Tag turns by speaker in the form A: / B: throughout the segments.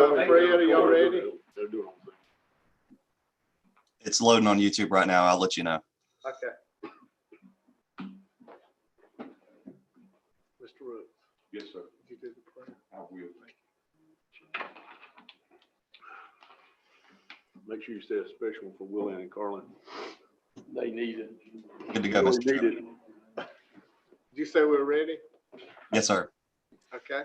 A: Fred, are y'all ready?
B: They're doing all things.
C: It's loading on YouTube right now. I'll let you know.
A: Okay. Mr. Rooks,
B: Yes, sir.
A: you did the prayer.
B: I will, thank you. Make sure you say a special one for Willian and Carlin. They need it.
C: Good to go,
B: Really
C: Mr.
B: need
C: Chairman.
B: it.
A: Did you say we're ready?
C: Yes, sir.
A: Okay.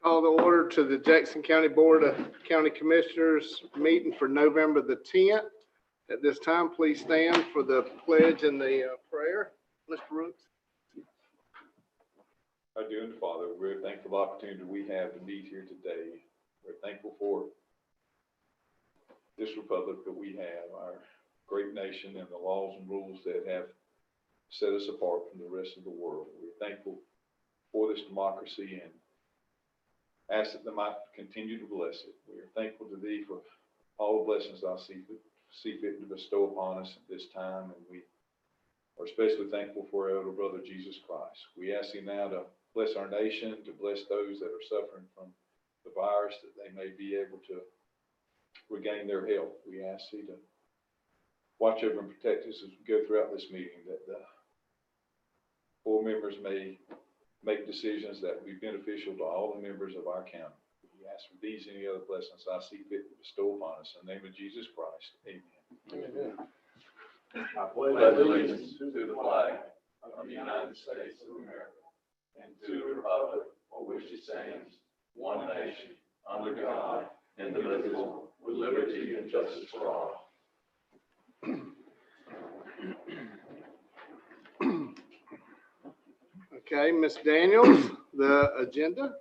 A: Call the order to the Jackson County Board of County Commissioners meeting for November the 10th. At this time, please stand for the pledge and the prayer. Mr. Rooks.
D: Our dear Father, we're thankful for the opportunity we have to meet here today. We're thankful for this republic that we have, our great nation, and the laws and rules that have set us apart from the rest of the world. We're thankful for this democracy and ask that they might continue to bless it. We are thankful to Thee for all the blessings Thou see fit to bestow upon us at this time, and we are especially thankful for our elder brother Jesus Christ. We ask Thee now to bless our nation, to bless those that are suffering from the virus, that they may be able to regain their health. We ask Thee to watch over and protect us as we go throughout this meeting, that the board members may make decisions that will be beneficial to all the members of our county. We ask for these and any other blessings I see fit to bestow upon us. In the name of Jesus Christ, amen.
A: Amen.
D: I pledge allegiance to the flag of the United States of America and to the republic for which it stands, one nation, under God, indivisible, with liberty and justice for all.
A: Okay, Ms. Daniels, the agenda.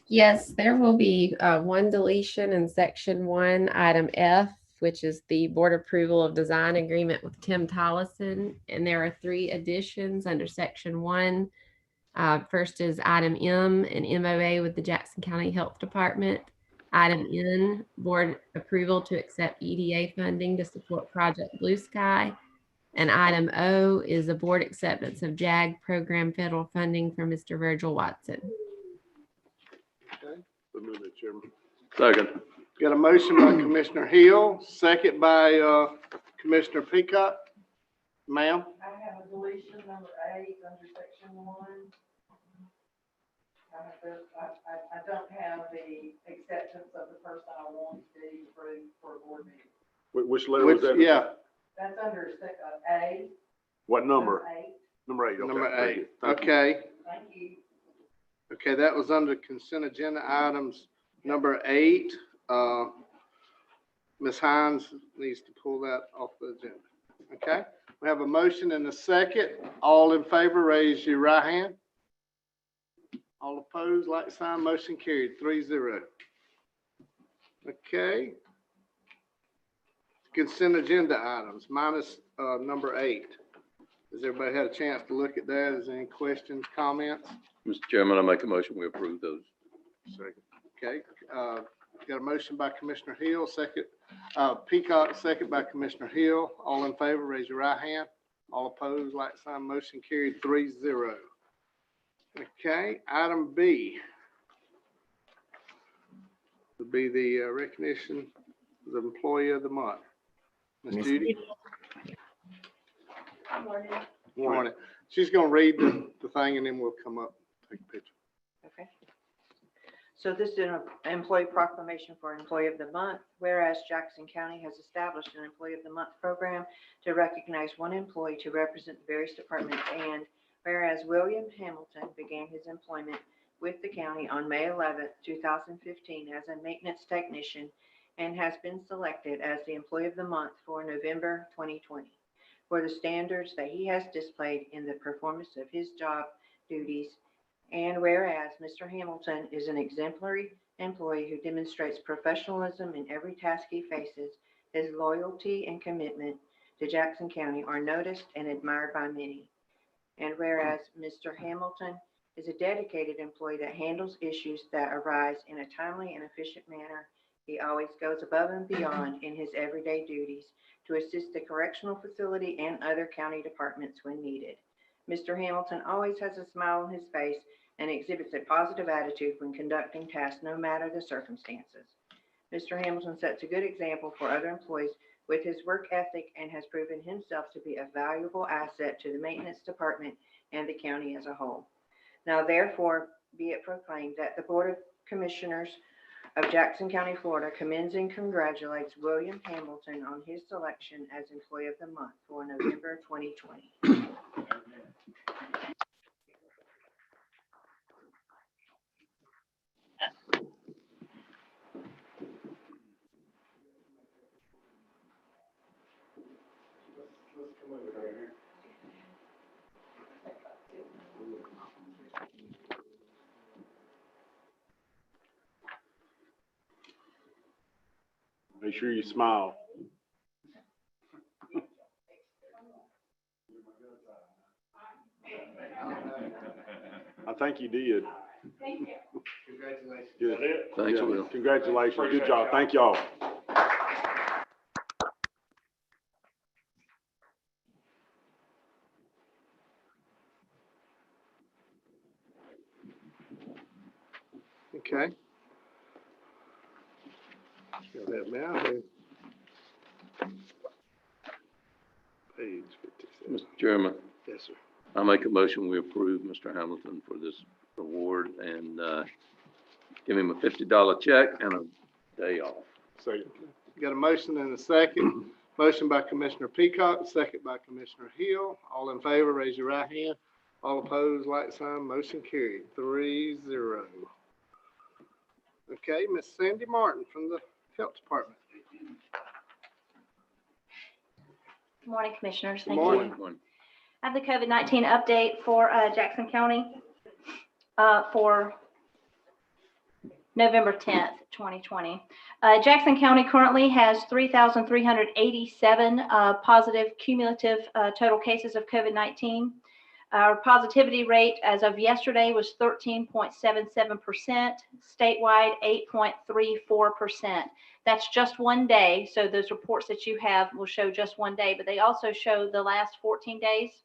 E: Yes, there will be one deletion in section 1, item F, which is the board approval of design agreement with Tim Tollison. And there are 3 additions under section 1. First is item M, an MOA with the Jackson County Health Department. Item N, board approval to accept EDA funding to support Project Blue Sky. And item O is a board acceptance of JAG program federal funding for Mr. Virgil Watson.
A: Okay.
B: So move it, Chairman.
D: Second.
A: Got a motion by Commissioner Hill, second by Commissioner Peacock. Ma'am?
F: I have a deletion number 8 under section 1. I don't have the acceptance of the person I want to be approved for a board meeting.
B: Which letter was that?
A: Yeah,
F: That's under A.
B: What number?
F: 8.
B: Number 8. Okay.
A: number
B: Thank
A: 8.
B: you. Thank you.
A: Okay.
F: Thank you.
A: Okay, that was under consent agenda items number 8. Ms. Hines needs to pull that off the agenda. Okay, we have a motion and a second. All in favor, raise your right hand. All opposed, like sign, motion carried 3-0. Okay. Consent agenda items minus number 8. Has everybody had a chance to look at that? Is there any questions, comments?
G: Mr. Chairman, I make a motion, we approve those.
B: Second.
A: Okay, got a motion by Commissioner Hill, second, Peacock, second by Commissioner Hill. All in favor, raise your right hand. All opposed, like sign, motion carried 3-0. Okay, item B would be the recognition of the employee of the month. Ms. Judy?
F: Good morning.
A: Morning. She's gonna read the thing and then we'll come up, take a picture.
H: Okay. So this is an employee proclamation for Employee of the Month. Whereas Jackson County has established an Employee of the Month program to recognize one employee to represent various departments, and whereas William Hamilton began his employment with the county on May 11, 2015 as a maintenance technician and has been selected as the Employee of the Month for November 2020 for the standards that he has displayed in the performance of his job duties. And whereas Mr. Hamilton is an exemplary employee who demonstrates professionalism in every task he faces, his loyalty and commitment to Jackson County are noticed and admired by many. And whereas Mr. Hamilton is a dedicated employee that handles issues that arise in a timely and efficient manner, he always goes above and beyond in his everyday duties to assist the correctional facility and other county departments when needed. Mr. Hamilton always has a smile on his face and exhibits a positive attitude when conducting tasks, no matter the circumstances. Mr. Hamilton sets a good example for other employees with his work ethic and has proven himself to be a valuable asset to the maintenance department and the county as a whole. Now therefore be it proclaimed that the Board of Commissioners of Jackson County, Florida commends and congratulates William Hamilton on his selection as Employee of the Month for November 2020.
B: Make sure you smile. I think you did.
A: Congratulations.
B: Good.
G: Thanks,
B: Yeah.
G: Will.
B: Congratulations. Good job. Thank y'all.
A: Okay. Got that now. Page 57.
G: Mr. Chairman,
A: Yes, sir.
G: I make a motion, we approve Mr. Hamilton for this award and give him a $50 check and a day off.
B: Second.
A: Got a motion and a second. Motion by Commissioner Peacock, second by Commissioner Hill. All in favor, raise your right hand. All opposed, like sign. Motion carried 3-0. Okay, Miss Sandy Martin from the Health Department.
I: Good morning, Commissioners.
A: Good
I: Thank
A: morning.
I: you. I have the COVID-19 update for Jackson County for November 10th, 2020. Jackson County currently has 3,387 positive cumulative total cases of COVID-19. Our positivity rate as of yesterday was 13.77%, statewide 8.34%. That's just one day. So those reports that you have will show just one day, but they also show the last 14 days.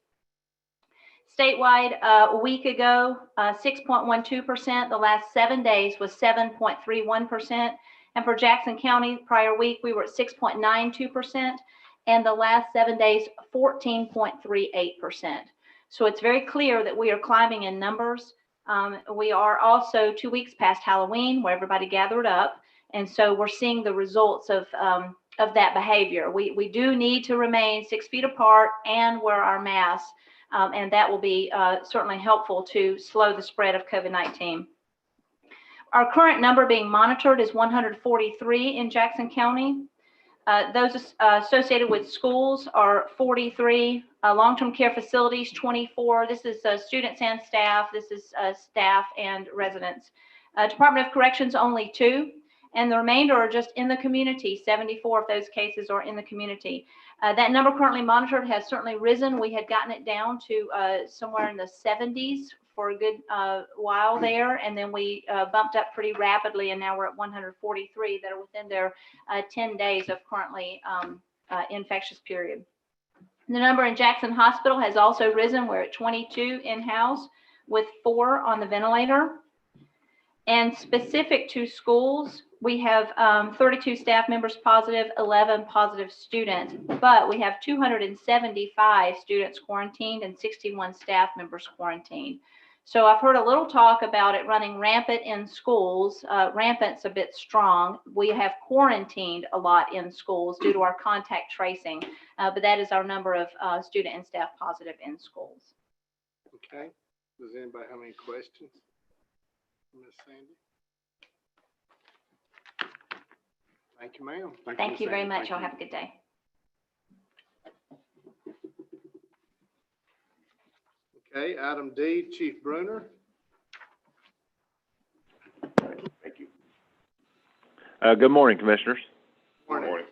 I: Statewide, a week ago, 6.12%. The last 7 days was 7.31%. And for Jackson County, prior week, we were at 6.92%. And the last 7 days, 14.38%. So it's very clear that we are climbing in numbers. We are also 2 weeks past Halloween, where everybody gathered up. And so we're seeing the results of that behavior. We do need to remain 6 feet apart and wear our masks. And that will be certainly helpful to slow the spread of COVID-19. Our current number being monitored is 143 in Jackson County. Those associated with schools are 43, long-term care facilities 24. This is students and staff. This is staff and residents. Department of Corrections only 2, and the remainder are just in the community. 74 of those cases are in the community. That number currently monitored has certainly risen. We had gotten it down to somewhere in the 70s for a good while there, and then we bumped up pretty rapidly, and now we're at 143 that are within their 10 days of currently infectious period. The number in Jackson Hospital has also risen. We're at 22 in-house with 4 on the ventilator. And specific to schools, we have 32 staff members positive, 11 positive students, but we have 275 students quarantined and 61 staff members quarantined. So I've heard a little talk about it running rampant in schools. Rampant's a bit strong. We have quarantined a lot in schools due to our contact tracing, but that is our number of student and staff positive in schools.
A: Okay. Does anybody have any questions? Miss Sandy? Thank you, ma'am.
I: Thank you very
B: Sandy.
I: much.
B: Thank
I: Y'all
B: you.
I: have a good day.
A: Okay, item D, Chief Bruner.
B: Thank you.
J: Good morning, Commissioners.
A: Morning.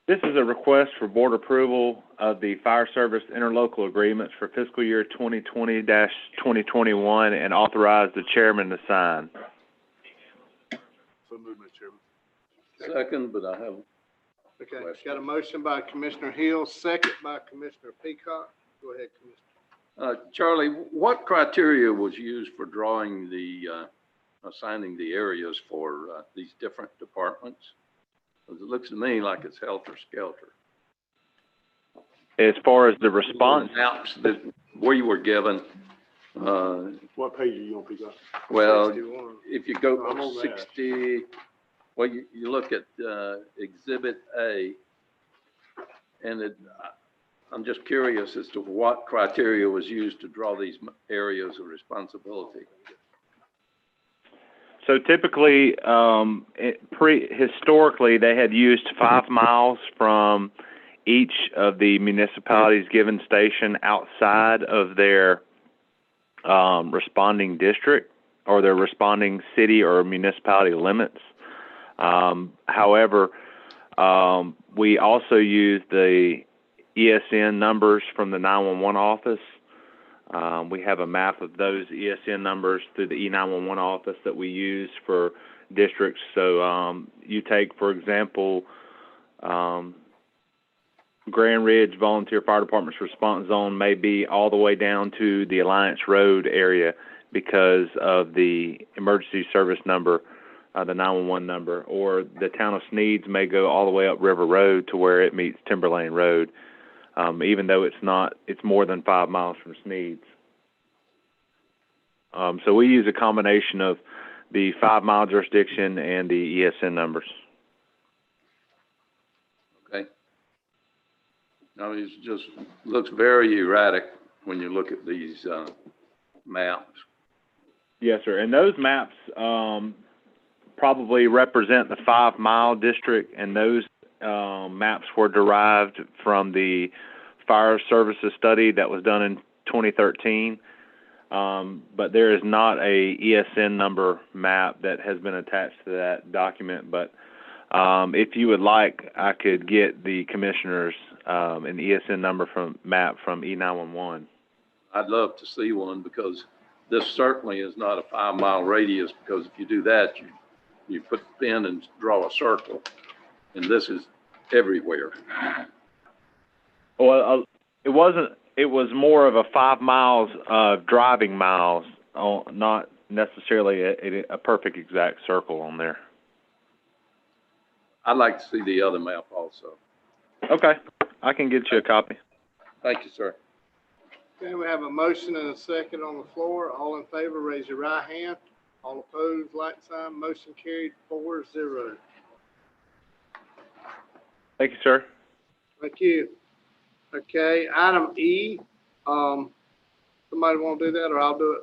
J: This is a request for board approval of the fire service interlocal agreements for fiscal year 2020-2021 and authorize the chairman to sign.
B: So moved, Mr. Chairman.
G: Second, but I have,
A: Okay, got a motion by Commissioner Hill, second by Commissioner Peacock. Go ahead, Commissioner.
G: Charlie, what criteria was used for drawing assigning the areas for these different departments? 'Cause it looks to me like it's helter skelter.
J: As far as the response,
G: Maps that we were given,
B: What page are you gonna pick up?
G: well,
A: 61.
G: if you go
B: I'm on that.
G: 60, well, you look at Exhibit A, and I'm just curious as to what criteria was used to draw these areas of responsibility.
J: so typically, historically, they had used 5 miles from each of the municipalities given station outside of their responding district or their responding city or municipality limits. However, we also use the ESN numbers from the 911 office. We have a map of those ESN numbers through the E911 office that we use for districts. So you take, for example, Grand Ridge Volunteer Fire Department's response zone may be all the way down to the Alliance Road area because of the emergency service number, the 911 number, or the town of Sneeds may go all the way up River Road to where it meets Timberlane Road, even though it's more than 5 miles from Sneeds. So we use a combination of the 5 mile jurisdiction and the ESN numbers.
G: Okay. Now, it just looks very erratic when you look at these maps.
J: Yes, sir. And those maps probably represent the 5 mile district, and those maps were derived from the fire services study that was done in 2013. But there is not a ESN number map that has been attached to that document. But if you would like, I could get the commissioners an ESN number map from E911.
G: I'd love to see one because this certainly is not a 5 mile radius, because if you do that, you put the pin and draw a circle, and this is everywhere.
J: Well, it wasn't. It was more of a 5 miles of driving miles, not necessarily a perfect exact circle on there.
G: I'd like to see the other map also.
J: Okay, I can get you a copy.
G: Thank you, sir.
A: Okay, we have a motion and a second on the floor. All in favor, raise your right hand. All opposed, like sign. Motion carried 4-0.
J: Thank you, sir.
A: Thank you. Okay, item E, somebody want to do that, or I'll do it?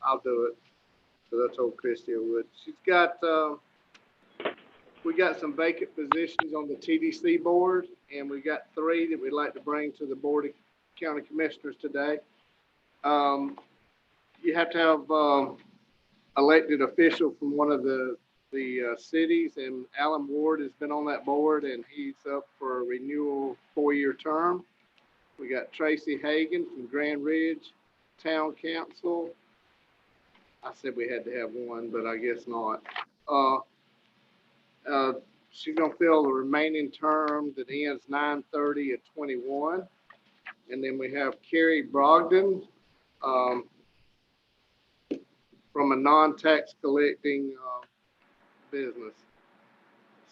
A: I'll do it. So I told Christy I would. She's got, we got some vacant positions on the TDC board, and we got 3 that we'd like to bring to the Board of County Commissioners today. You have to have elected official from one of the cities, and Alan Ward has been on that board, and he's up for a renewal 4-year term. We got Tracy Hagan from Grand Ridge Town Council. I said we had to have one, but I guess not. She's gonna fill the remaining term that ends 9/30/21. And then we have Carrie Brogdon, from a non-tax collecting, business.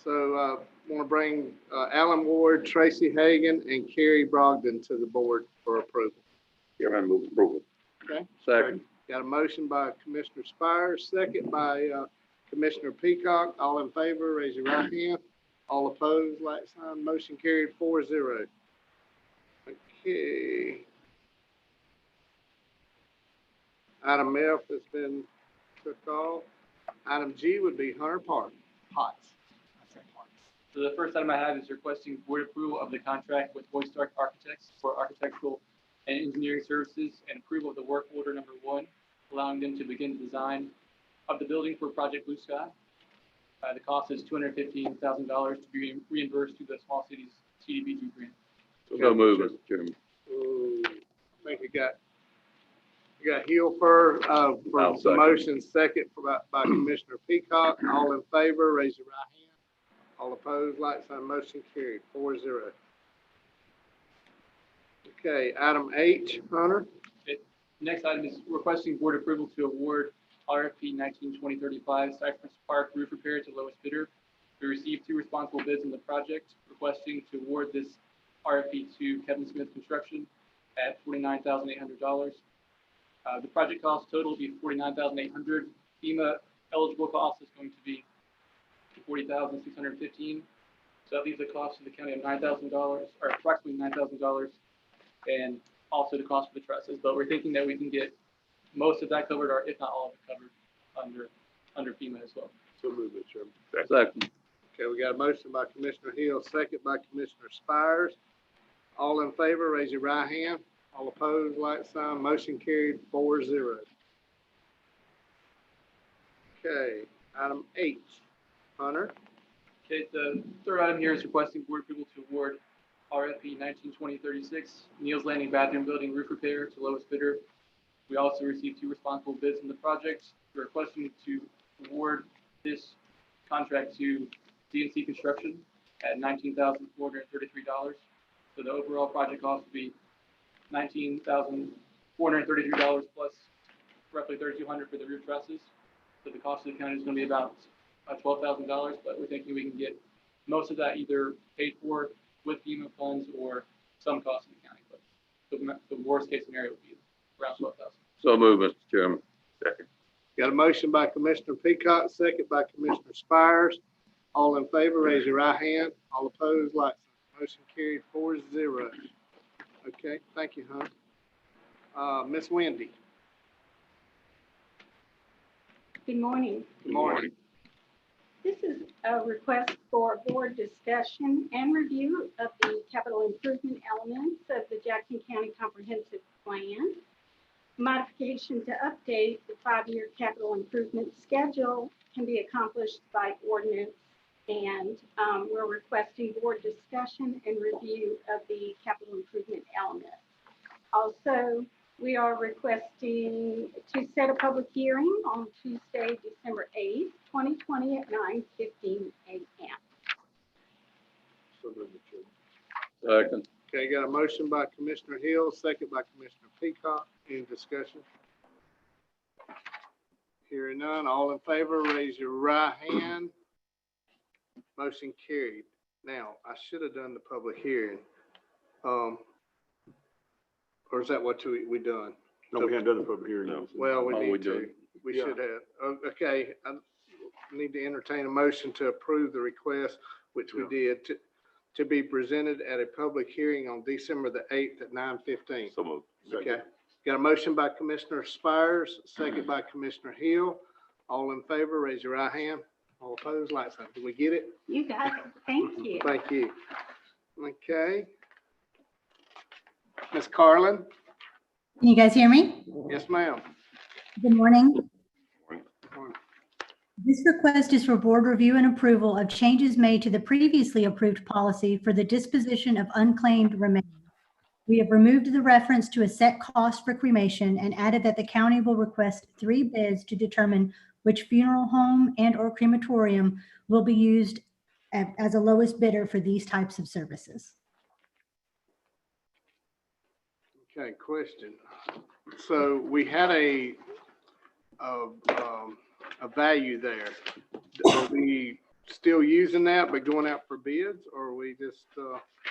A: So, want to bring Alan Ward, Tracy Hagan, and Carrie Brogdon to the board for approval.
G: Here, I move approval.
A: Okay.
G: Second.
A: Got a motion by Commissioner Spires, second by Commissioner Peacock. All in favor, raise your right hand. All opposed, like sign. Motion carried 4-0. Okay. Item F has been took off. Item G would be Hunter Potts.
K: So the first item I have is requesting board approval of the contract with Boy Stark Architects for architectural and engineering services and approval of the work order number 1, allowing them to begin the design of the building for Project Blue Sky. The cost is $215,000 to be reimbursed through the Small Cities CDBG grant.
G: So move, Mr. Chairman.
A: Ooh, I think you got Hill for
G: I'll
A: the
G: second.
A: motion, second by Commissioner Peacock. All in favor, raise your right hand. All opposed, like sign. Motion carried 4-0. Okay, item H, Hunter.
K: Next item is requesting board approval to award RFP 19-2035 Cypress Park roof repair to lowest bidder. We received 2 responsible bids on the project, requesting to award this RFP to Kevin Smith Construction at $49,800. The project cost total will be $49,800. FEMA eligible cost is going to be $40,615. So that leaves a cost to the county of $9,000, or approximately $9,000, and also the cost for the trusses. But we're thinking that we can get most of that covered, or if not all of it covered, under FEMA as well.
B: So move it, Chairman.
G: Second.
A: Okay, we got a motion by Commissioner Hill, second by Commissioner Spires. All in favor, raise your right hand. All opposed, like sign. Motion carried 4-0. Okay, item H. Hunter.
K: Okay, the third item here is requesting board approval to award RFP 19-2036 Neal's Landing Bathroom Building roof repair to lowest bidder. We also received 2 responsible bids on the project. We're requesting to award this contract to DNC Construction at $19,433. So the overall project cost would be $19,433 plus roughly $3,200 for the roof trusses. So the cost of the county is going to be about $12,000, but we're thinking we can get most of that either paid for with FEMA funds or some cost in the county. But the worst case scenario would be around $12,000.
G: So move, Mr. Chairman. Second.
A: Got a motion by Commissioner Peacock, second by Commissioner Spires. All in favor, raise your right hand. All opposed, like sign. Motion carried 4-0. Okay, thank you, Hunter. Miss Wendy.
L: Good morning.
A: Good morning.
L: This is a request for board discussion and review of the capital improvement elements of the Jackson County Comprehensive Plan. Modification to update the 5-year capital improvement schedule can be accomplished by ordinance, and we're requesting board discussion and review of the capital improvement elements. Also, we are requesting to set a public hearing on Tuesday, December 8th, 2020 at 9:15 a.m.
B: So move it, Chairman.
G: Second.
A: Okay, got a motion by Commissioner Hill, second by Commissioner Peacock. Any discussion? Hearing none, all in favor, raise your right hand. Motion carried. Now, I should have done the public hearing. Or is that what we done?
B: No, we haven't done the public hearing.
G: No.
A: Well, we
G: Oh, we
A: need to.
G: do.
A: We
B: Yeah.
A: should have. Okay, I need to entertain a motion to approve the request, which we did, to be presented at a public hearing on December the 8th at 9:15.
B: So move.
A: Okay, got a motion by Commissioner Spires, second by Commissioner Hill. All in favor, raise your right hand. All opposed, like sign. Did we get it?
L: You got it. Thank you.
A: Thank you. Okay. Ms. Carlin?
M: Can you guys hear me?
A: Yes, ma'am.
M: Good morning. This request is for board review and approval of changes made to the previously approved policy for the disposition of unclaimed remains. We have removed the reference to a set cost for cremation and added that the county will request 3 bids to determine which funeral home and/or crematorium will be used as a lowest bidder for these types of services.
A: Okay, question. So we had a value there. Are we still using that but going out for bids, or are we just,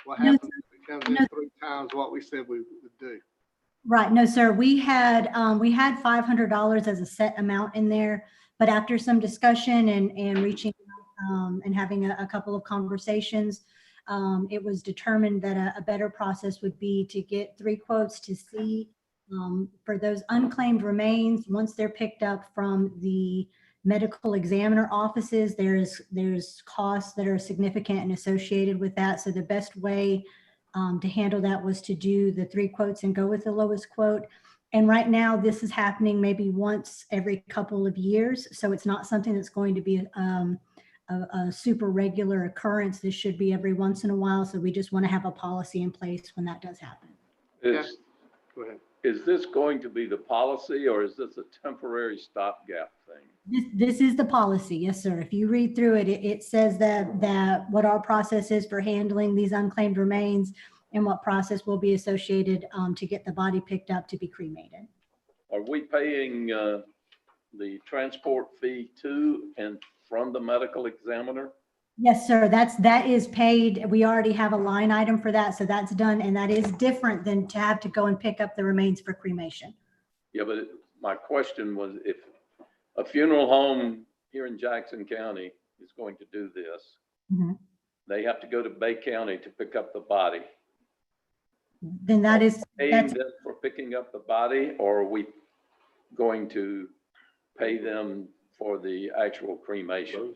A: what
M: No,
A: happens if it comes in 3 times what we said we would do?
M: Right. No, sir. We had $500 as a set amount in there, but after some discussion and reaching out, and having a couple of conversations, it was determined that a better process would be to get 3 quotes to see for those unclaimed remains. Once they're picked up from the medical examiner offices, there's costs that are significant and associated with that. So the best way to handle that was to do the 3 quotes and go with the lowest quote. And right now this is happening maybe once every couple of years. So it's not something that's going to be a super regular occurrence. This should be every once in a while. So we just want to have a policy in place when that does happen.
G: Is,
A: Go ahead.
G: is this going to be the policy, or is this a temporary stopgap thing?
M: This is the policy. Yes, sir. If you read through it, it says that what our process is for handling these unclaimed remains and what process will be associated to get the body picked up to be cremated.
G: Are we paying the transport fee to and from the medical examiner?
M: Yes, sir. That is paid. We already have a line item for that, so that's done, and that is different than to have to go and pick up the remains for cremation.
G: Yeah, but my question was if a funeral home here in Jackson County is going to do this,
M: Mhm.
G: they have to go to Bay County to pick up the body.
M: Then
G: Paying
M: that's,
G: them for picking up the body, or are we going to pay them for the actual cremation?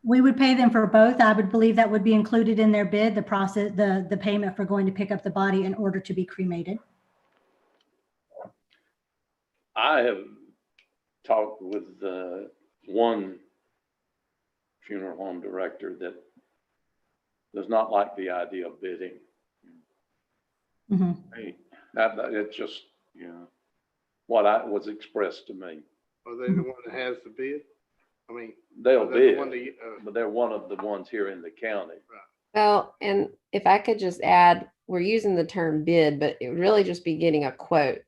M: we would pay them for both. I would believe that would be included in their bid, the process, the payment for going to pick up the body in order to be cremated.
G: I have talked with one funeral home director that does not like the idea of bidding.
M: Mhm.
G: Hey, it's just, what was expressed to me.
A: Are they the one that has the bid? I mean.
G: They'll
A: are they the
G: bid,
A: one that,
G: but they're one of the ones here in the county.
E: Well, and if I could just add, we're using the term bid, but it would really just be getting a quote.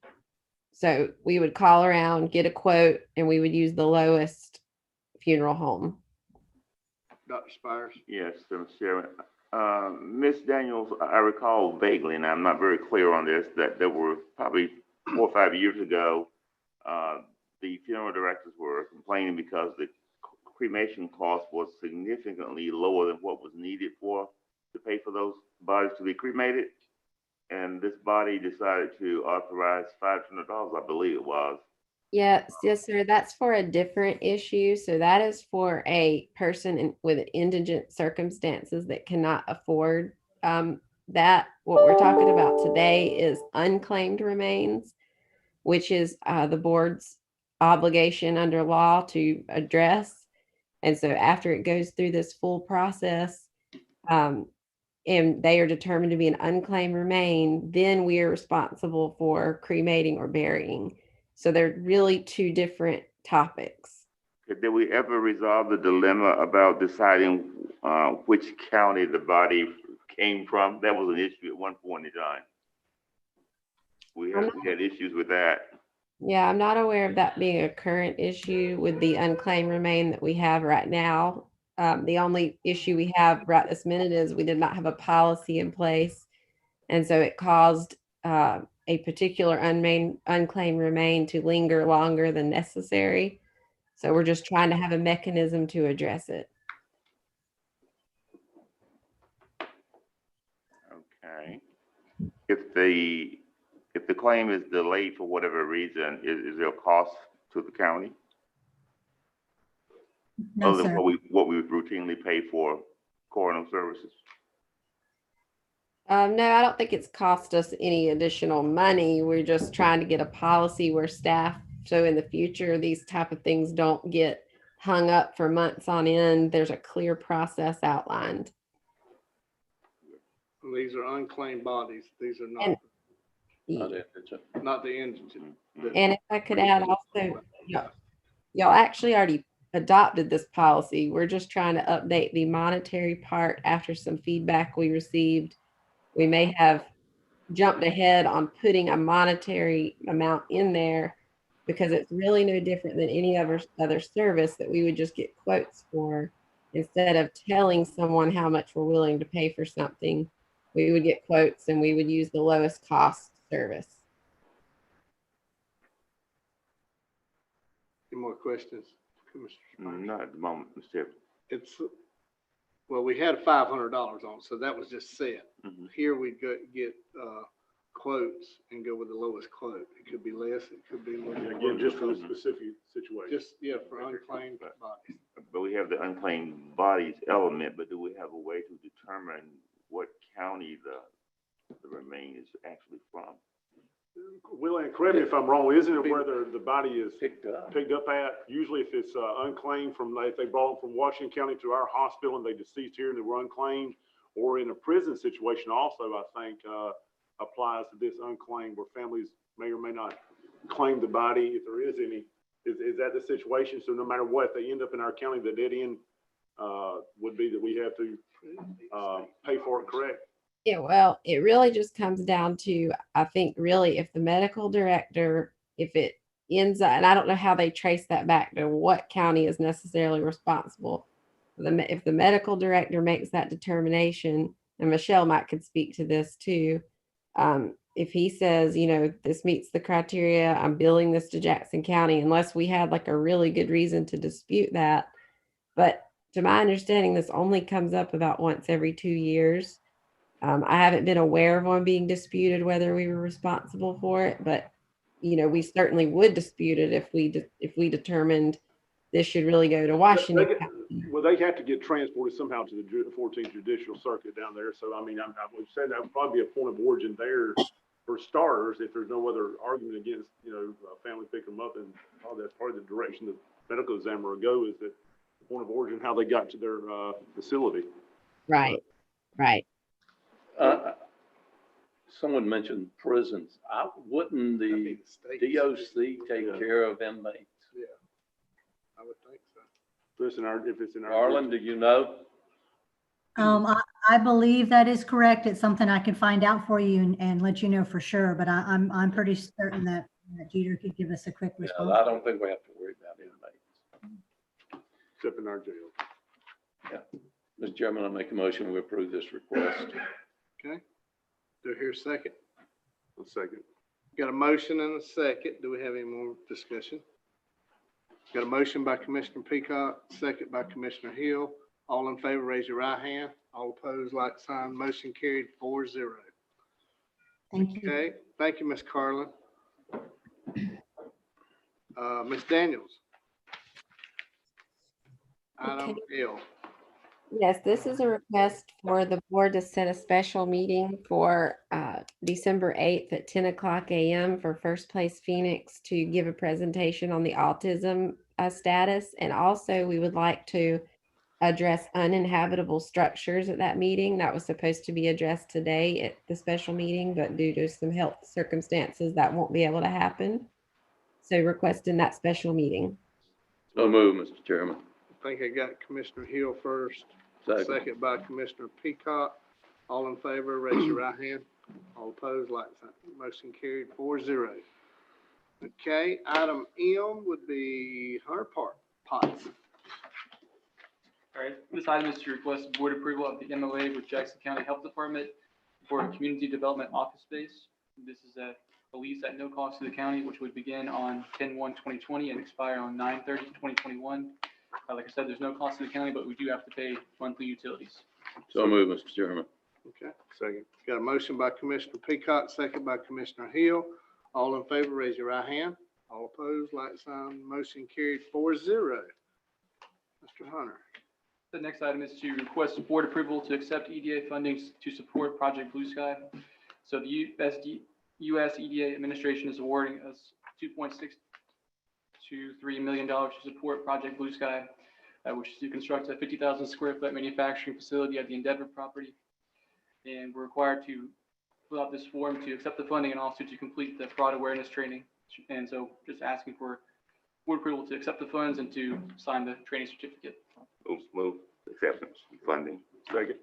E: So we would call around, get a quote, and we would use the lowest funeral home.
A: Dr. Spires?
N: Yes, Mr. Chairman. Ms. Daniels, I recall vaguely, and I'm not very clear on this, that there were probably 4 or 5 years ago, the funeral directors were complaining because the cremation cost was significantly lower than what was needed to pay for those bodies to be cremated. And this body decided to authorize $500, I believe it was.
E: Yes, sir. That's for a different issue. So that is for a person with indigent circumstances that cannot afford that. What we're talking about today is unclaimed remains, which is the board's obligation under law to address. And so after it goes through this full process, and they are determined to be an unclaimed remain, then we are responsible for cremating or burying. So they're really two different topics.
N: Did we ever resolve the dilemma about deciding which county the body came from? That was an issue at one point in time. We had issues with that.
E: Yeah, I'm not aware of that being a current issue with the unclaimed remain that we have right now. The only issue we have right this minute is we did not have a policy in place. And so it caused a particular unclaimed remain to linger longer than necessary. So we're just trying to have a mechanism to address it.
N: Okay. If the claim is delayed for whatever reason, is there a cost to the county?
M: No,
N: Other than
M: sir.
N: what we routinely pay for coroner services?
E: No, I don't think it's cost us any additional money. We're just trying to get a policy where staff, so in the future, these type of things don't get hung up for months on end. There's a clear process outlined.
A: These are unclaimed bodies. These are not, not the indigent.
E: And if I could add also, y'all actually already adopted this policy. We're just trying to update the monetary part after some feedback we received. We may have jumped ahead on putting a monetary amount in there because it's really no different than any other service that we would just get quotes for. Instead of telling someone how much we're willing to pay for something, we would get quotes and we would use the lowest cost service.
A: Any more questions, Commissioner?
N: Not at the moment, Mr. Chairman.
A: It's, well, we had $500 on, so that was just set.
N: Mhm.
A: Here we get quotes and go with the lowest quote. It could be less, it could be more.
B: Again, just for the specific situation.
A: Just, yeah, for unclaimed bodies.
N: But we have the unclaimed bodies element, but do we have a way to determine what county the remain is actually from?
B: Will, and correct me if I'm wrong, isn't it whether the body is
G: Picked up.
B: at? Usually if it's unclaimed if they brought them from Washington County to our hospital and they deceased here and they were unclaimed, or in a prison situation also, I think, applies to this unclaimed where families may or may not claim the body if there is any. Is that the situation? So no matter what, if they end up in our county, the dead end would be that we have to pay for it, correct?
E: Yeah, well, it really just comes down to, I think, really, if the medical director, if it ends up, and I don't know how they trace that back to what county is necessarily responsible. If the medical director makes that determination, and Michelle might could speak to this too. If he says, you know, this meets the criteria, I'm billing this to Jackson County, unless we had like a really good reason to dispute that. But to my understanding, this only comes up about once every 2 years. I haven't been aware of one being disputed, whether we were responsible for it, but you know, we certainly would dispute it if we determined this should really go to Washington.
B: Well, they have to get transported somehow to the 14th Judicial Circuit down there. So, I mean, I would say that would probably be a point of origin there for starters, if there's no other argument against, you know, family pick them up, and probably that's part of the direction the medical examiner will go, is that the point of origin, how they got to their facility.
E: Right, right.
G: Someone mentioned prisons. Wouldn't the DOC take care of inmates?
A: Yeah, I would think so.
B: If it's in our.
G: Arlen, do you know?
M: I believe that is correct. It's something I can find out for you and let you know for sure, but I'm pretty certain that Jeter could give us a quick
G: Yeah,
M: response.
G: I don't think we have to worry about inmates.
B: Except in our jail.
G: Yeah. Mr. Chairman, I make a motion, we approve this request.
A: Okay. Do I hear a second?
B: A second.
A: Got a motion and a second. Do we have any more discussion? Got a motion by Commissioner Peacock, second by Commissioner Hill. All in favor, raise your right hand. All opposed, like sign. Motion carried 4-0.
M: Thank you.
A: Okay, thank you, Ms. Carlin. Ms. Daniels. Item L.
E: Yes, this is a request for the board to set a special meeting for December 8th at 10 o'clock a.m. for First Place Phoenix to give a presentation on the autism status. And also we would like to address uninhabitable structures at that meeting. That was supposed to be addressed today at the special meeting, but due to some health circumstances, that won't be able to happen. So requesting that special meeting.
G: So move, Mr. Chairman.
A: I think I got Commissioner Hill first.
G: Second.
A: Second by Commissioner Peacock. All in favor, raise your right hand. All opposed, like sign. Motion carried 4-0. Okay, item M would be Hunter Park Potts.
K: All right, this item is to request board approval of the MOA with Jackson County Health Department for a community development office space. This is a lease at no cost to the county, which would begin on 10/1/2020 and expire on 9/30/2021. Like I said, there's no cost to the county, but we do have to pay monthly utilities.
G: So move, Mr. Chairman.
A: Okay, second. Got a motion by Commissioner Peacock, second by Commissioner Hill. All in favor, raise your right hand. All opposed, like sign. Motion carried 4-0. Mr. Hunter.
K: The next item is to request board approval to accept EDA funding to support Project Blue Sky. So the US EDA administration is awarding us $2.623 million to support Project Blue Sky, which is to construct a 50,000 square foot manufacturing facility at the Endeavor property. And we're required to fill out this form to accept the funding and also to complete the fraud awareness training. And so just asking for board approval to accept the funds and to sign the training certificate.
N: Move acceptance funding.
B: Second.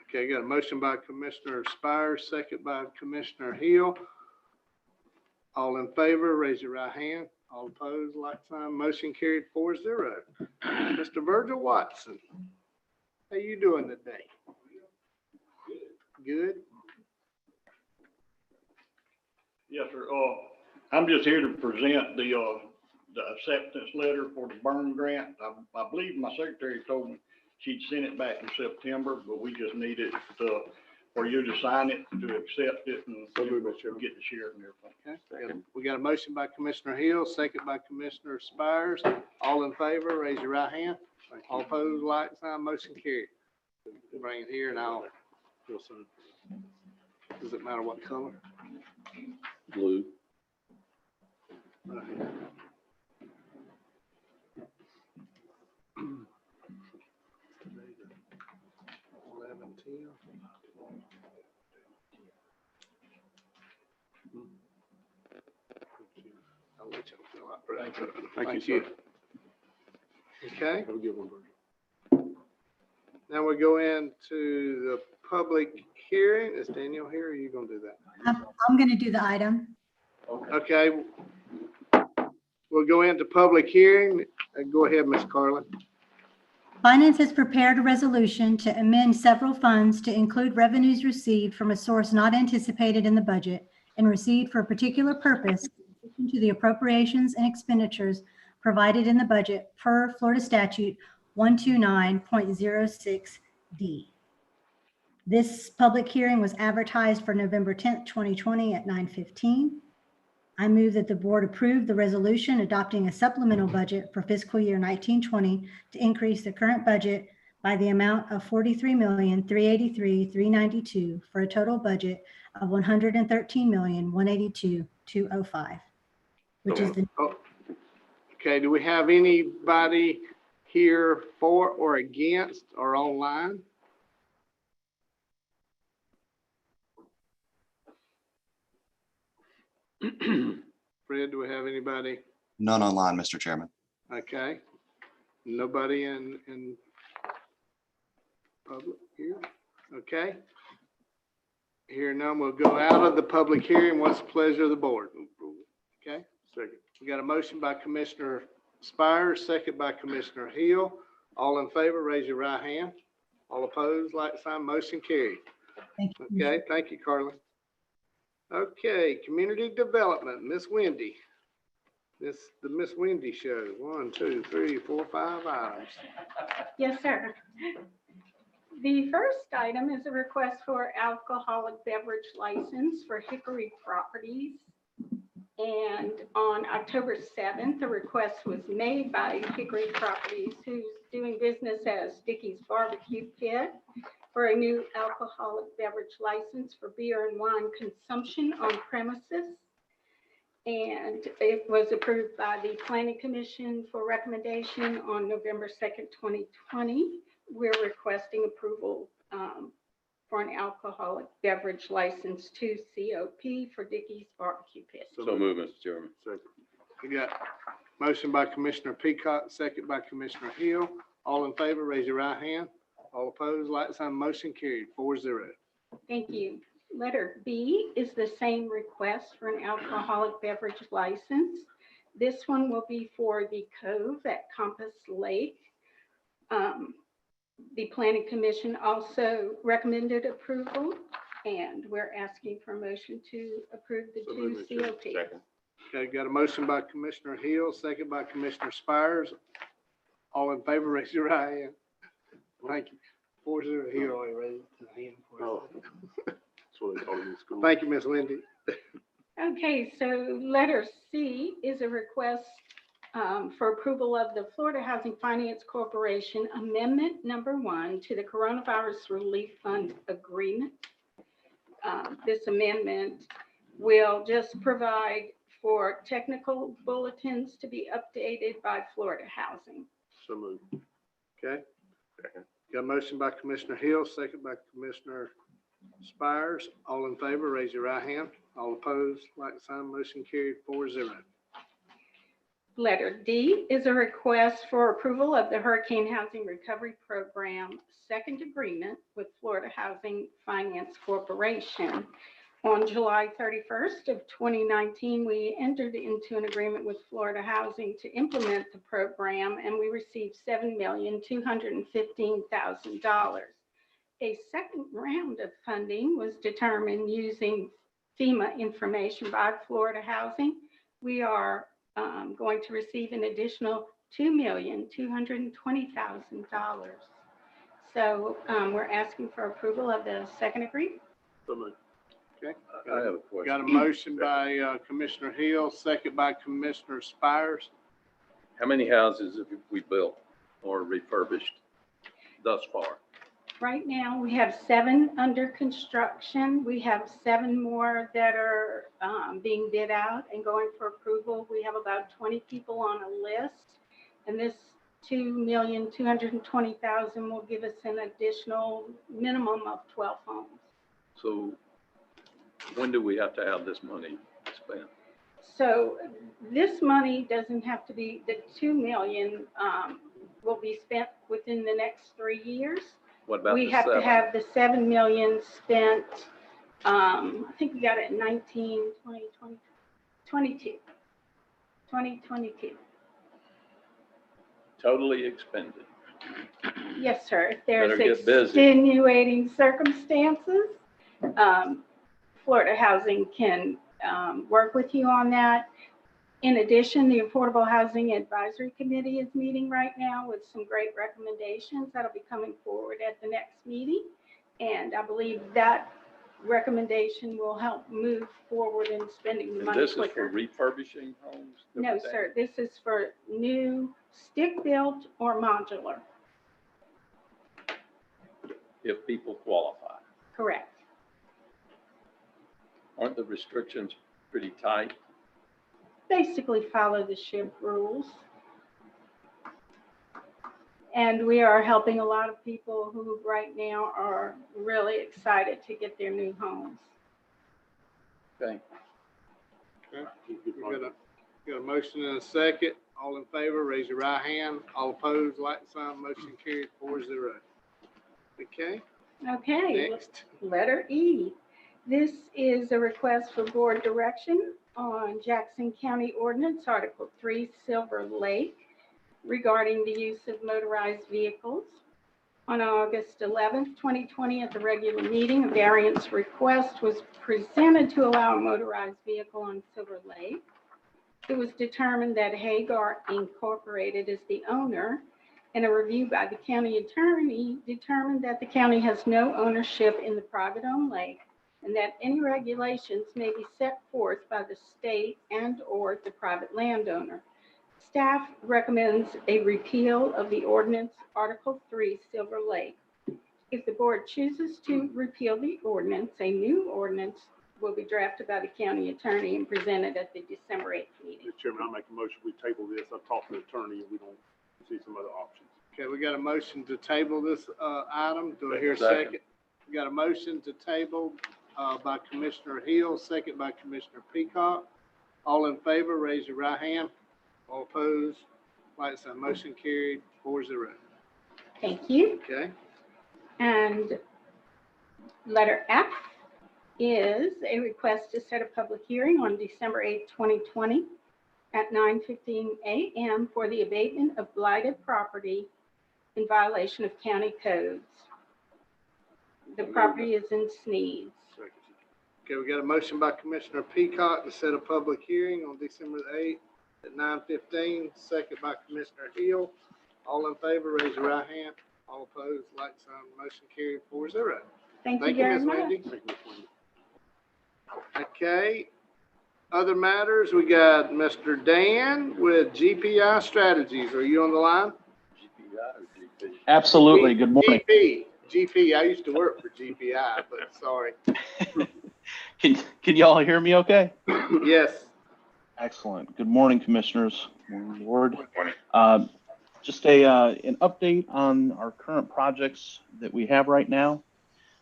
A: Okay, got a motion by Commissioner Spires, second by Commissioner Hill. All in favor, raise your right hand. All opposed, like sign. Motion carried 4-0. Mr. Virgil Watson, how you doing today? Good?
O: Yes, sir. I'm just here to present the acceptance letter for the burn grant. I believe my secretary told me she'd sent it back in September, but we just need it for you to sign it, to accept it, and get the share and everything.
A: Okay. We got a motion by Commissioner Hill, second by Commissioner Spires. All in favor, raise your right hand. All opposed, like sign. Motion carried. Bring it here and I'll. Does it matter what color?
G: Blue.
A: Right. I'll let you fill out.
B: Thank you, sir.
A: Okay,
B: Have a good one, Virgil.
A: now we go into the public hearing. Is Daniel here or are you gonna do that?
M: I'm going to do the item.
A: Okay. we'll go into public hearing. Go ahead, Ms. Carlin.
M: Finance has prepared a resolution to amend several funds to include revenues received from a source not anticipated in the budget and received for a particular purpose in addition to the appropriations and expenditures provided in the budget per Florida statute 129.06D. This public hearing was advertised for November 10th, 2020 at 9:15. I move that the board approve the resolution adopting a supplemental budget for fiscal year 1920 to increase the current budget by the amount of $43,383,392 for a total budget of $113,182,205, which is the
A: Okay, do we have anybody here for or against or online? Fred, do we have anybody?
C: None online, Mr. Chairman.
A: Okay. Nobody in public here? Okay. Here none, we'll go out of the public hearing. What's the pleasure of the board? Okay.
B: Second.
A: We got a motion by Commissioner Spires, second by Commissioner Hill. All in favor, raise your right hand. All opposed, like sign, motion carried.
M: Thank you.
A: Okay, thank you, Carlin. Okay, community development, Miss Wendy. The Miss Wendy show. 1, 2, 3, 4, 5 items.
L: Yes, sir. The first item is a request for alcoholic beverage license for Hickory Properties. And on October 7th, the request was made by Hickory Properties, who's doing business as Dickey's Barbecue Pit, for a new alcoholic beverage license for beer and wine consumption on premises. And it was approved by the Planning Commission for recommendation on November 2nd, 2020. We're requesting approval for an alcoholic beverage license to COP for Dickey's Barbecue Pit.
G: So move, Mr. Chairman.
B: Second.
A: We got motion by Commissioner Peacock, second by Commissioner Hill. All in favor, raise your right hand. All opposed, like sign, motion carried 4-0.
L: Thank you. Letter B is the same request for an alcoholic beverage license. This one will be for the Cove at Compass Lake. The Planning Commission also recommended approval, and we're asking for a motion to approve the two COP.
N: Second.
A: Okay, got a motion by Commissioner Hill, second by Commissioner Spires. All in favor, raise your right hand. Thank you. 4-0. Hill already raised his hand.
B: Oh. That's what they call it in school.
A: Thank you, Miss Wendy.
L: Okay, so letter C is a request for approval of the Florida Housing Finance Corporation Amendment Number 1 to the Coronavirus Relief Fund Agreement. This amendment will just provide for technical bulletins to be updated by Florida Housing.
B: So moved.
A: Okay. Got a motion by Commissioner Hill, second by Commissioner Spires. All in favor, raise your right hand. All opposed, like sign, motion carried 4-0.
L: Letter D is a request for approval of the Hurricane Housing Recovery Program second agreement with Florida Housing Finance Corporation. On July 31st of 2019, we entered into an agreement with Florida Housing to implement the program, and we received $7,215,000. A second round of funding was determined using FEMA information by Florida Housing. We are going to receive an additional $2,220,000. So we're asking for approval of the second agreement.
B: So moved.
A: Okay.
G: I have a question.
A: Got a motion by Commissioner Hill, second by Commissioner Spires.
G: How many houses have we built or refurbished thus far?
L: Right now, we have 7 under construction. We have 7 more that are being bid out and going for approval. We have about 20 people on a list, and this $2,220,000 will give us an additional minimum of 12 homes.
G: So when do we have to have this money spent?
L: So this money doesn't have to be, the $2 million will be spent within the next 3 years.
G: What about
L: We
G: the
L: have to
G: 7?
L: have the $7 million spent, I think we got it in 19, 20, 20, 22. 2022.
G: Totally expended.
L: Yes, sir. If
G: Better
L: there's
G: get busy.
L: extenuating circumstances, Florida Housing can work with you on that. In addition, the Affordable Housing Advisory Committee is meeting right now with some great recommendations that'll be coming forward at the next meeting. And I believe that recommendation will help move forward in spending the
G: And
L: money
G: this is for
L: quicker.
G: refurbishing homes?
L: No, sir. This is for new stick-built or modular.
G: If people qualify.
L: Correct.
G: Aren't the restrictions pretty tight?
L: Basically follow the SHIP rules. And we are helping a lot of people who right now are really excited to get their new homes.
G: Okay.
A: Okay. We got a motion and a second. All in favor, raise your right hand. All opposed, like sign. Motion carried 4-0. Okay,
L: Okay,
A: next.
L: letter E. This is a request for board direction on Jackson County Ordinance Article 3, Silver Lake, regarding the use of motorized vehicles. On August 11th, 2020, at the regular meeting, a variance request was presented to allow a motorized vehicle on Silver Lake. It was determined that Hagar Incorporated is the owner, and a review by the county attorney determined that the county has no ownership in the private-owned lake, and that any regulations may be set forth by the state and/or the private landowner. Staff recommends a repeal of the ordinance Article 3, Silver Lake. If the board chooses to repeal the ordinance, a new ordinance will be drafted by the county attorney and presented at the December 8th meeting.
B: Mr. Chairman, I make a motion, we table this. I've talked to the attorney and we don't see some other options.
A: Okay, we got a motion to table this item. Do I hear a
G: Second.
A: second? We got a motion to table by Commissioner Hill, second by Commissioner Peacock. All in favor, raise your right hand. All opposed, like sign. Motion carried 4-0.
L: Thank you.
A: Okay,
L: And letter F is a request to set a public hearing on December 8th, 2020 at 9:15 a.m. for the abatement of blighted property in violation of county codes. The property is in Sneeds.
A: okay, we got a motion by Commissioner Peacock to set a public hearing on December the 8th at 9:15, second by Commissioner Hill. All in favor, raise your right hand. All opposed, like sign. Motion carried 4-0.
L: Thank you
A: Thank you,
L: very
A: Ms.
L: much.
A: Wendy. Okay, other matters, we got Mr. Dan with GPI Strategies. Are you on the line?
G: GPI or GP?
P: Absolutely. Good morning.
A: GP, I used to work for GPI, but sorry.
P: Can y'all hear me okay?
A: Yes.
P: Excellent. Good morning, commissioners. Morning, board. Just an update on our current projects that we have right now.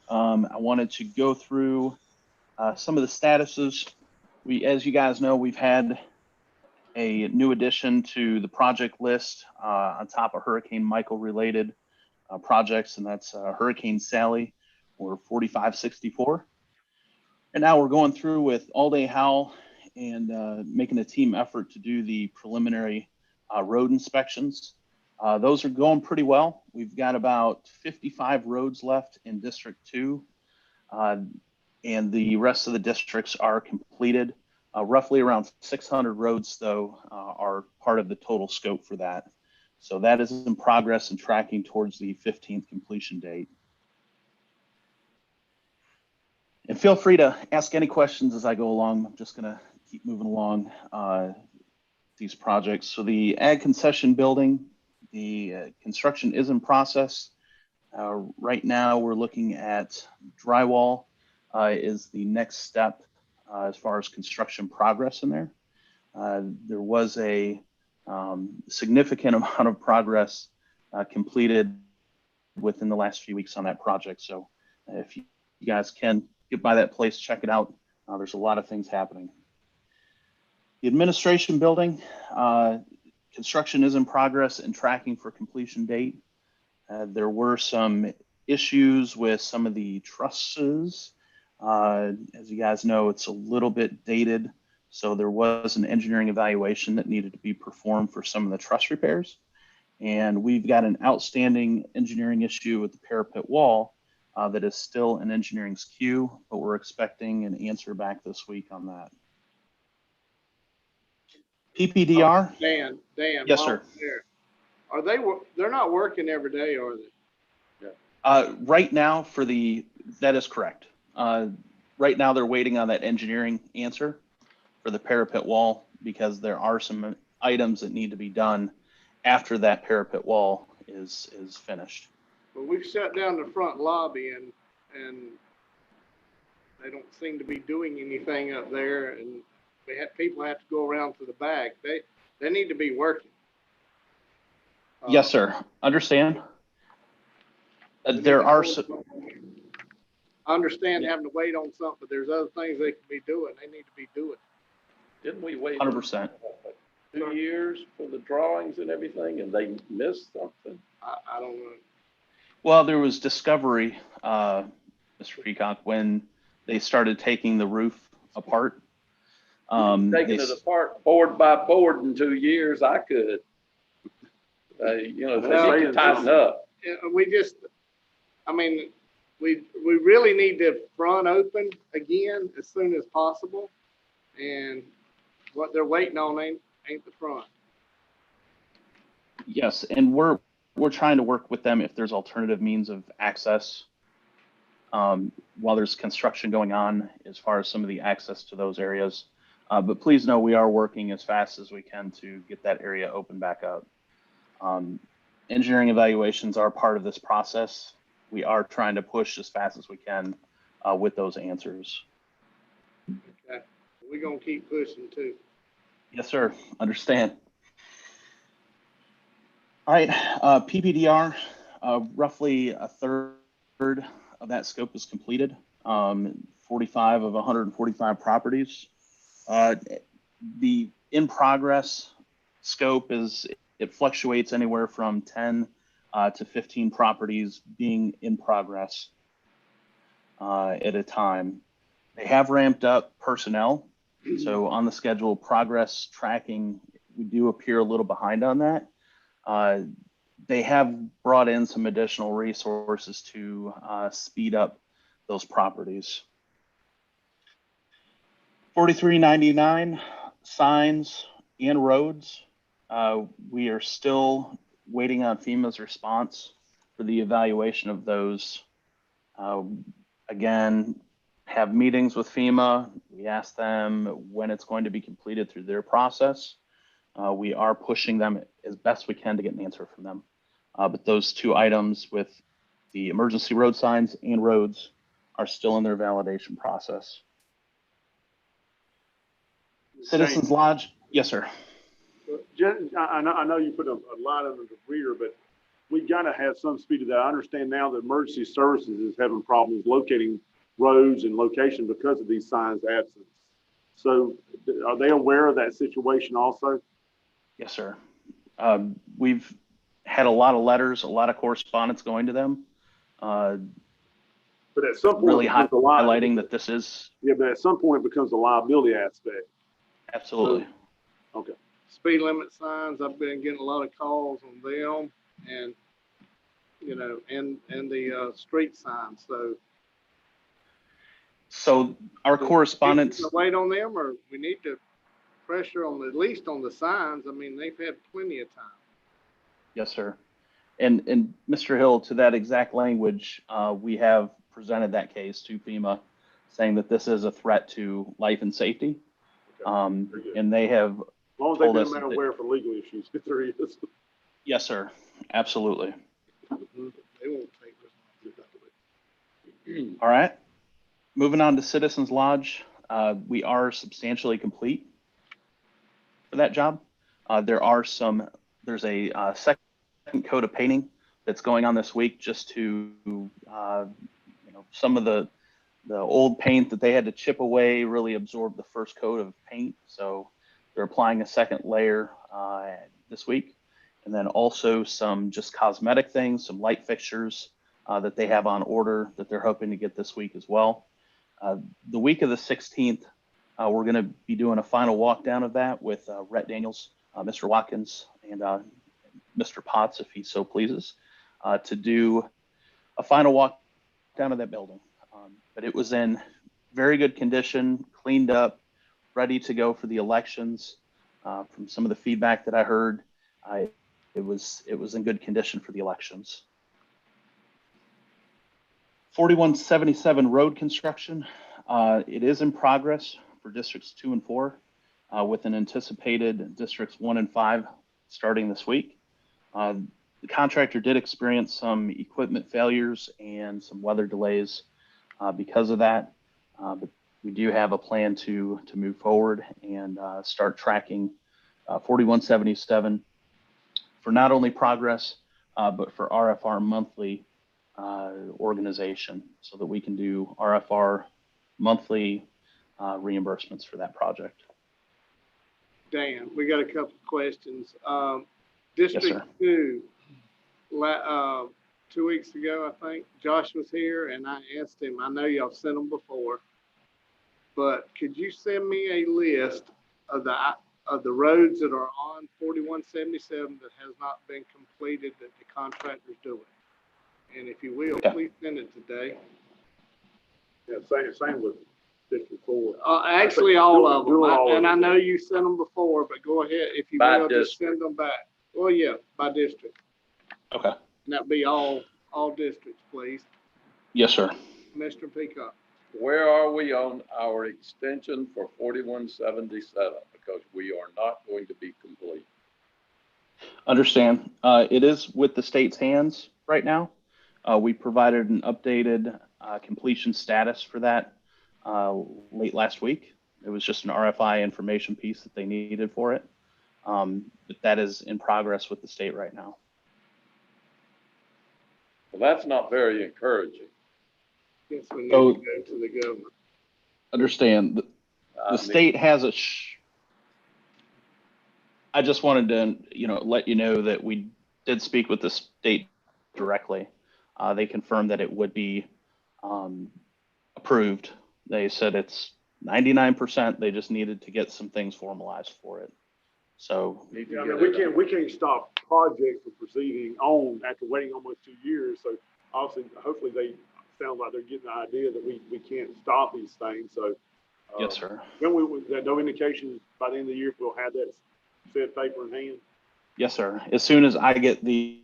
P: I wanted to go through some of the statuses. As you guys know, we've had a new addition to the project list on top of Hurricane Michael related projects, and that's Hurricane Sally, or 4564. And now we're going through with All Day Howl and making a team effort to do the preliminary road inspections. Those are going pretty well. We've got about 55 roads left in District 2, and the rest of the districts are completed. Roughly around 600 roads, though, are part of the total scope for that. So that is in progress and tracking towards the 15th completion date. And feel free to ask any questions as I go along. I'm just going to keep moving along these projects. So the ag concession building, the construction is in process. Right now, we're looking at drywall is the next step as far as construction progress in there. There was a significant amount of progress completed within the last few weeks on that project. So if you guys can get by that place, check it out. There's a lot of things happening. The administration building, construction is in progress and tracking for completion date. There were some issues with some of the trusses. As you guys know, it's a little bit dated. So there was an engineering evaluation that needed to be performed for some of the truss repairs. And we've got an outstanding engineering issue with the parapet wall that is still in engineering's queue, but we're expecting an answer back this week on that. PPDR?
A: Dan,
P: Yes,
A: while
P: sir.
A: they're there, they're not working every day, are they?
P: Right now that is correct. Right now they're waiting on that engineering answer for the parapet wall because there are some items that need to be done after that parapet wall is finished.
A: Well, we've shut down the front lobby and they don't seem to be doing anything up there, and people have to go around to the back. They need to be working.
P: Yes, sir. Understand. There are some.
A: I understand having to wait on something, but there's other things they can be doing. They need to be doing.
G: Didn't we wait
P: 100%.
G: 2 years for the drawings and everything, and they missed something?
A: I don't know.
P: Well, there was discovery, Mr. Peacock, when they started taking the roof apart.
G: Taking it apart board by board in 2 years, I could. They need to tighten up.
A: We really need the front open again as soon as possible. And what they're waiting on ain't the front.
P: Yes, and we're trying to work with them if there's alternative means of access while there's construction going on as far as some of the access to those areas. But please know we are working as fast as we can to get that area open back up. Engineering evaluations are part of this process. We are trying to push as fast as we can with those answers.
A: Okay. We're going to keep pushing too.
P: Yes, sir. Understand. All right. PPDR, roughly a third of that scope is completed. 45 of 145 properties. The in progress scope it fluctuates anywhere from 10 to 15 properties being in progress at a time. They have ramped up personnel. So on the schedule, progress tracking, we do appear a little behind on that. They have brought in some additional resources to speed up those properties. 4399 signs and roads. We are still waiting on FEMA's response for the evaluation of those. Again, have meetings with FEMA. We ask them when it's going to be completed through their process. We are pushing them as best we can to get an answer from them. But those two items with the emergency road signs and roads are still in their validation process. Citizens Lodge, yes, sir.
B: I know you put a line under the rear, but we got to have some speed of that. I understand now that emergency services is having problems locating roads and location because of these signs' absence. So are they aware of that situation also?
P: Yes, sir. We've had a lot of letters, a lot of correspondence going to them.
B: But at some point,
P: really highlighting that this is.
B: Yeah, but at some point it becomes a liability aspect.
P: Absolutely.
B: So, okay.
A: Speed limit signs, I've been getting a lot of calls on them, and and the street signs. So
P: our correspondence.
A: Wait on them, or we need to pressure on at least on the signs. I mean, they've had plenty of time.
P: Yes, sir. And Mr. Hill, to that exact language, we have presented that case to FEMA, saying that this is a threat to life and safety. Okay. And they have.
B: As long as they've been made aware for legal issues, if there is.
P: Yes, sir. Absolutely.
A: They won't take this.
P: All right. Moving on to Citizens Lodge. We are substantially complete for that job. There's a second coat of painting that's going on this week just to, some of the old paint that they had to chip away really absorbed the first coat of paint. So they're applying a second layer this week. And then also some just cosmetic things, some light fixtures that they have on order that they're hoping to get this week as well. The week of the 16th, We're going to be doing a final walk down of that with Rhett Daniels, Mr. Watkins, and Mr. Potts, if he so pleases, to do a final walk down of that building. But it was in very good condition, cleaned up, ready to go for the elections. From some of the feedback that I heard, it was in good condition for the elections. 4177 road construction. It is in progress for districts 2 and 4, with an anticipated districts 1 and 5 starting this week. The contractor did experience some equipment failures and some weather delays because of that. But we do have a plan to move forward and start tracking 4177 for not only progress, but for RFR monthly organization, so that we can do RFR monthly reimbursements for that project.
A: Dan, we got a couple of questions.
P: Yes,
A: District
P: sir.
A: 2, 2 weeks ago, I think, Josh was here and I asked him, I know y'all sent them before, but could you send me a list of the roads that are on 4177 that has not been completed that the contractor's doing? And if you will, please send it today.
B: Yeah, same with District 4.
A: Actually, all of them.
B: Doing all of
A: And I
B: them.
A: know you sent them before, but go ahead, if you
G: By
A: will, just
G: district.
A: send them back. Well, yeah, by district.
P: Okay.
A: And that'd be all districts, please.
P: Yes, sir.
A: Mr. Peacock.
G: Where are we on our extension for 4177? Because we are not going to be complete.
P: Understand. It is with the state's hands right now. We provided an updated completion status for that late last week. It was just an RFI information piece that they needed for it. But that is in progress with the state right now.
G: Well, that's not very encouraging.
A: Yes, we need
P: So-
A: to go to the government.
P: Understand. The state has a. I just wanted to, let you know that we did speak with the state directly. They confirmed that it would be approved. They said it's 99%. They just needed to get some things formalized for it. So
B: Yeah, I mean, we can't stop projects from proceeding on after waiting almost 2 years. So obviously, hopefully they sound like they're getting the idea that we can't stop these things. So
P: yes, sir.
B: then no indication by the end of the year if we'll have that set paper in hand.
P: Yes, sir. As soon as I get the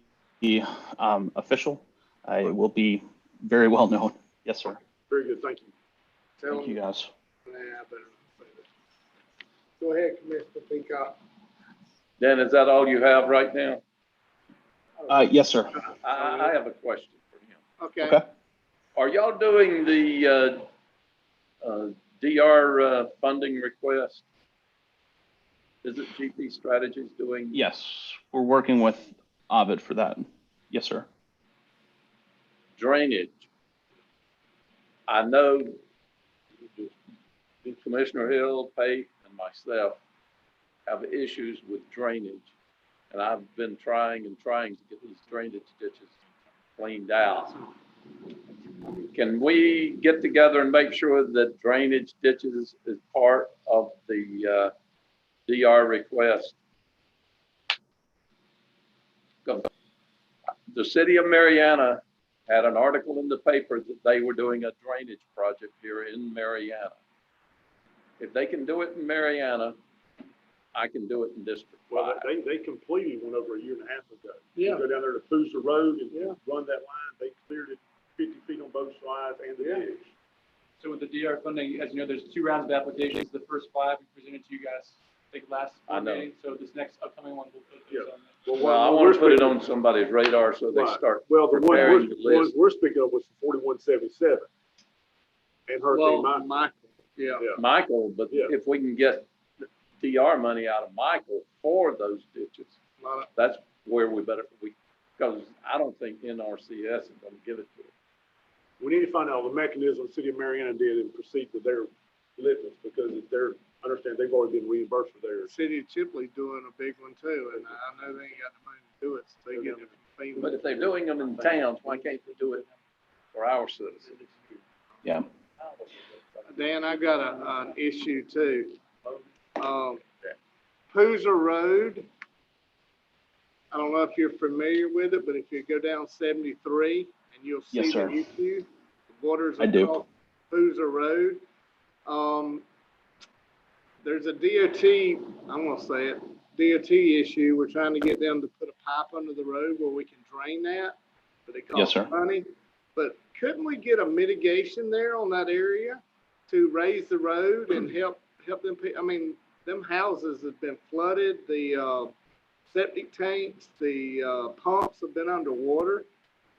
P: official, it will be very well known. Yes, sir.
B: Very good. Thank you.
P: Thank you, guys.
A: Nah, I better not say that. Go ahead, Commissioner Peacock.
G: Dan, is that all you have right now?
P: Yes, sir.
G: I have a question for him.
A: Okay.
P: Okay.
G: Are y'all doing the DR funding request? Is it GP Strategies doing?
P: Yes, we're working with Ovid for that. Yes, sir.
G: Drainage. I know Commissioner Hill, Pate, and myself have issues with drainage. And I've been trying to get these drainage ditches cleaned out. Can we get together and make sure that drainage ditches is part of the DR request? The city of Mariana had an article in the paper that they were doing a drainage project here in Mariana. If they can do it in Mariana, I can do it in District 5.
B: Well, they completed one over a year and a half ago.
A: Yeah.
B: You go down there to Booster Road and run that line. They cleared it 50 feet on both sides and the ditch.
K: So with the DR funding, as you know, there's 2 rounds of applications. The first 5 we presented to you guys, I think last
G: I know.
K: meeting. So this next upcoming one will put
B: Yeah.
K: those on there.
G: Well, I want to put it on somebody's radar so they
B: Right.
G: start
B: Well, the one
G: preparing the list.
B: we're speaking of was 4177 and Hurricane Michael.
A: Michael, yeah.
B: Yeah.
G: Michael, but
B: Yeah.
G: if we can get DR money out of Michael for those ditches, that's where because I don't think NRCS is going to give it to us.
B: We need to find out the mechanism the city of Mariana did and proceed to their litmus because understand they've already been reimbursed for theirs.
A: City of Chipley's doing a big one too, and I know they ain't got the money to do it, so they get it from FEMA.
G: But if they're doing them in towns, why can't they do it for our citizens?
P: Yeah.
A: Dan, I got an issue too. Poozer Road, I don't know if you're familiar with it, but if you go down 73 and you'll see
P: Yes,
A: the
P: sir.
A: issue, the waters
P: I do.
A: across Poozer Road. There's a DOT, I'm gonna say it, DOT issue. We're trying to get them to put a pipe under the road where we can drain that, but it
P: Yes,
A: costs
P: sir.
A: money. But couldn't we get a mitigation there on that area to raise the road and help them? I mean, them houses have been flooded, the septic tanks, the pumps have been underwater.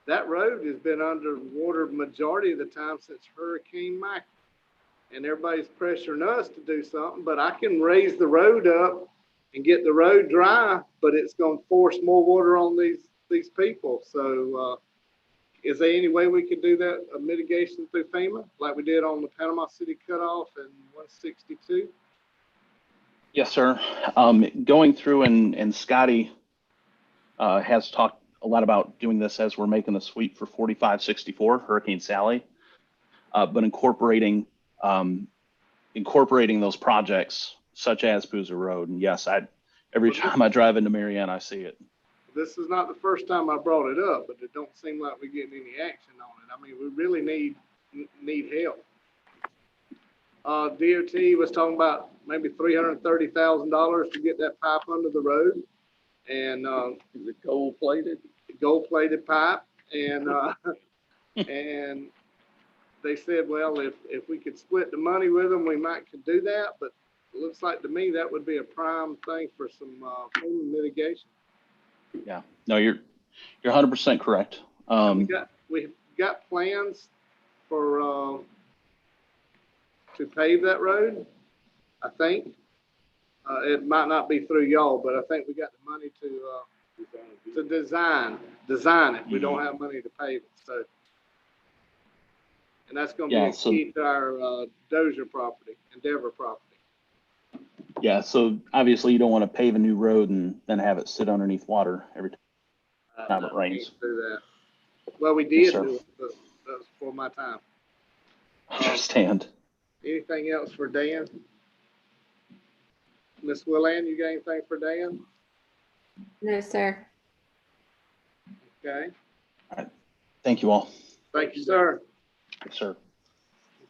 A: That road has been underwater majority of the time since Hurricane Michael. And everybody's pressuring us to do something, but I can raise the road up and get the road dry, but it's gonna force more water on these people. So is there any way we could do that, a mitigation through FEMA, like we did on the Panama City cutoff in 162?
P: Yes, sir. Going through and Scotty has talked a lot about doing this as we're making the sweep for 4564 Hurricane Sally, but incorporating those projects such as Poozer Road. And yes, every time I drive into Marianne, I see it.
A: This is not the first time I brought it up, but it don't seem like we're getting any action on it. I mean, we really need help. DOT was talking about maybe $330,000 to get that pipe under the road, and
G: Is it gold plated?
A: gold-plated pipe, and and they said, well, if we could split the money with them, we might could do that. But it looks like to me that would be a prime thing for some mitigation.
P: Yeah. No, you're 100% correct.
A: We've got plans for to pave that road. I think it might not be through y'all, but I think we got the money to design it. We don't have money to pave it, so. And that's going to be a key to our Dozier property, Endeavor property.
P: Yeah. So obviously you don't want to pave a new road and then have it sit underneath water every time it rains.
A: Do that. Well, we
P: Yes,
A: did
P: sir.
A: do it, but that was before my time.
P: I understand.
A: Anything else for Dan? Miss Willan, you got anything for Dan?
E: No, sir.
A: Okay.
P: Thank you all.
A: Thank you, sir.
P: Yes, sir.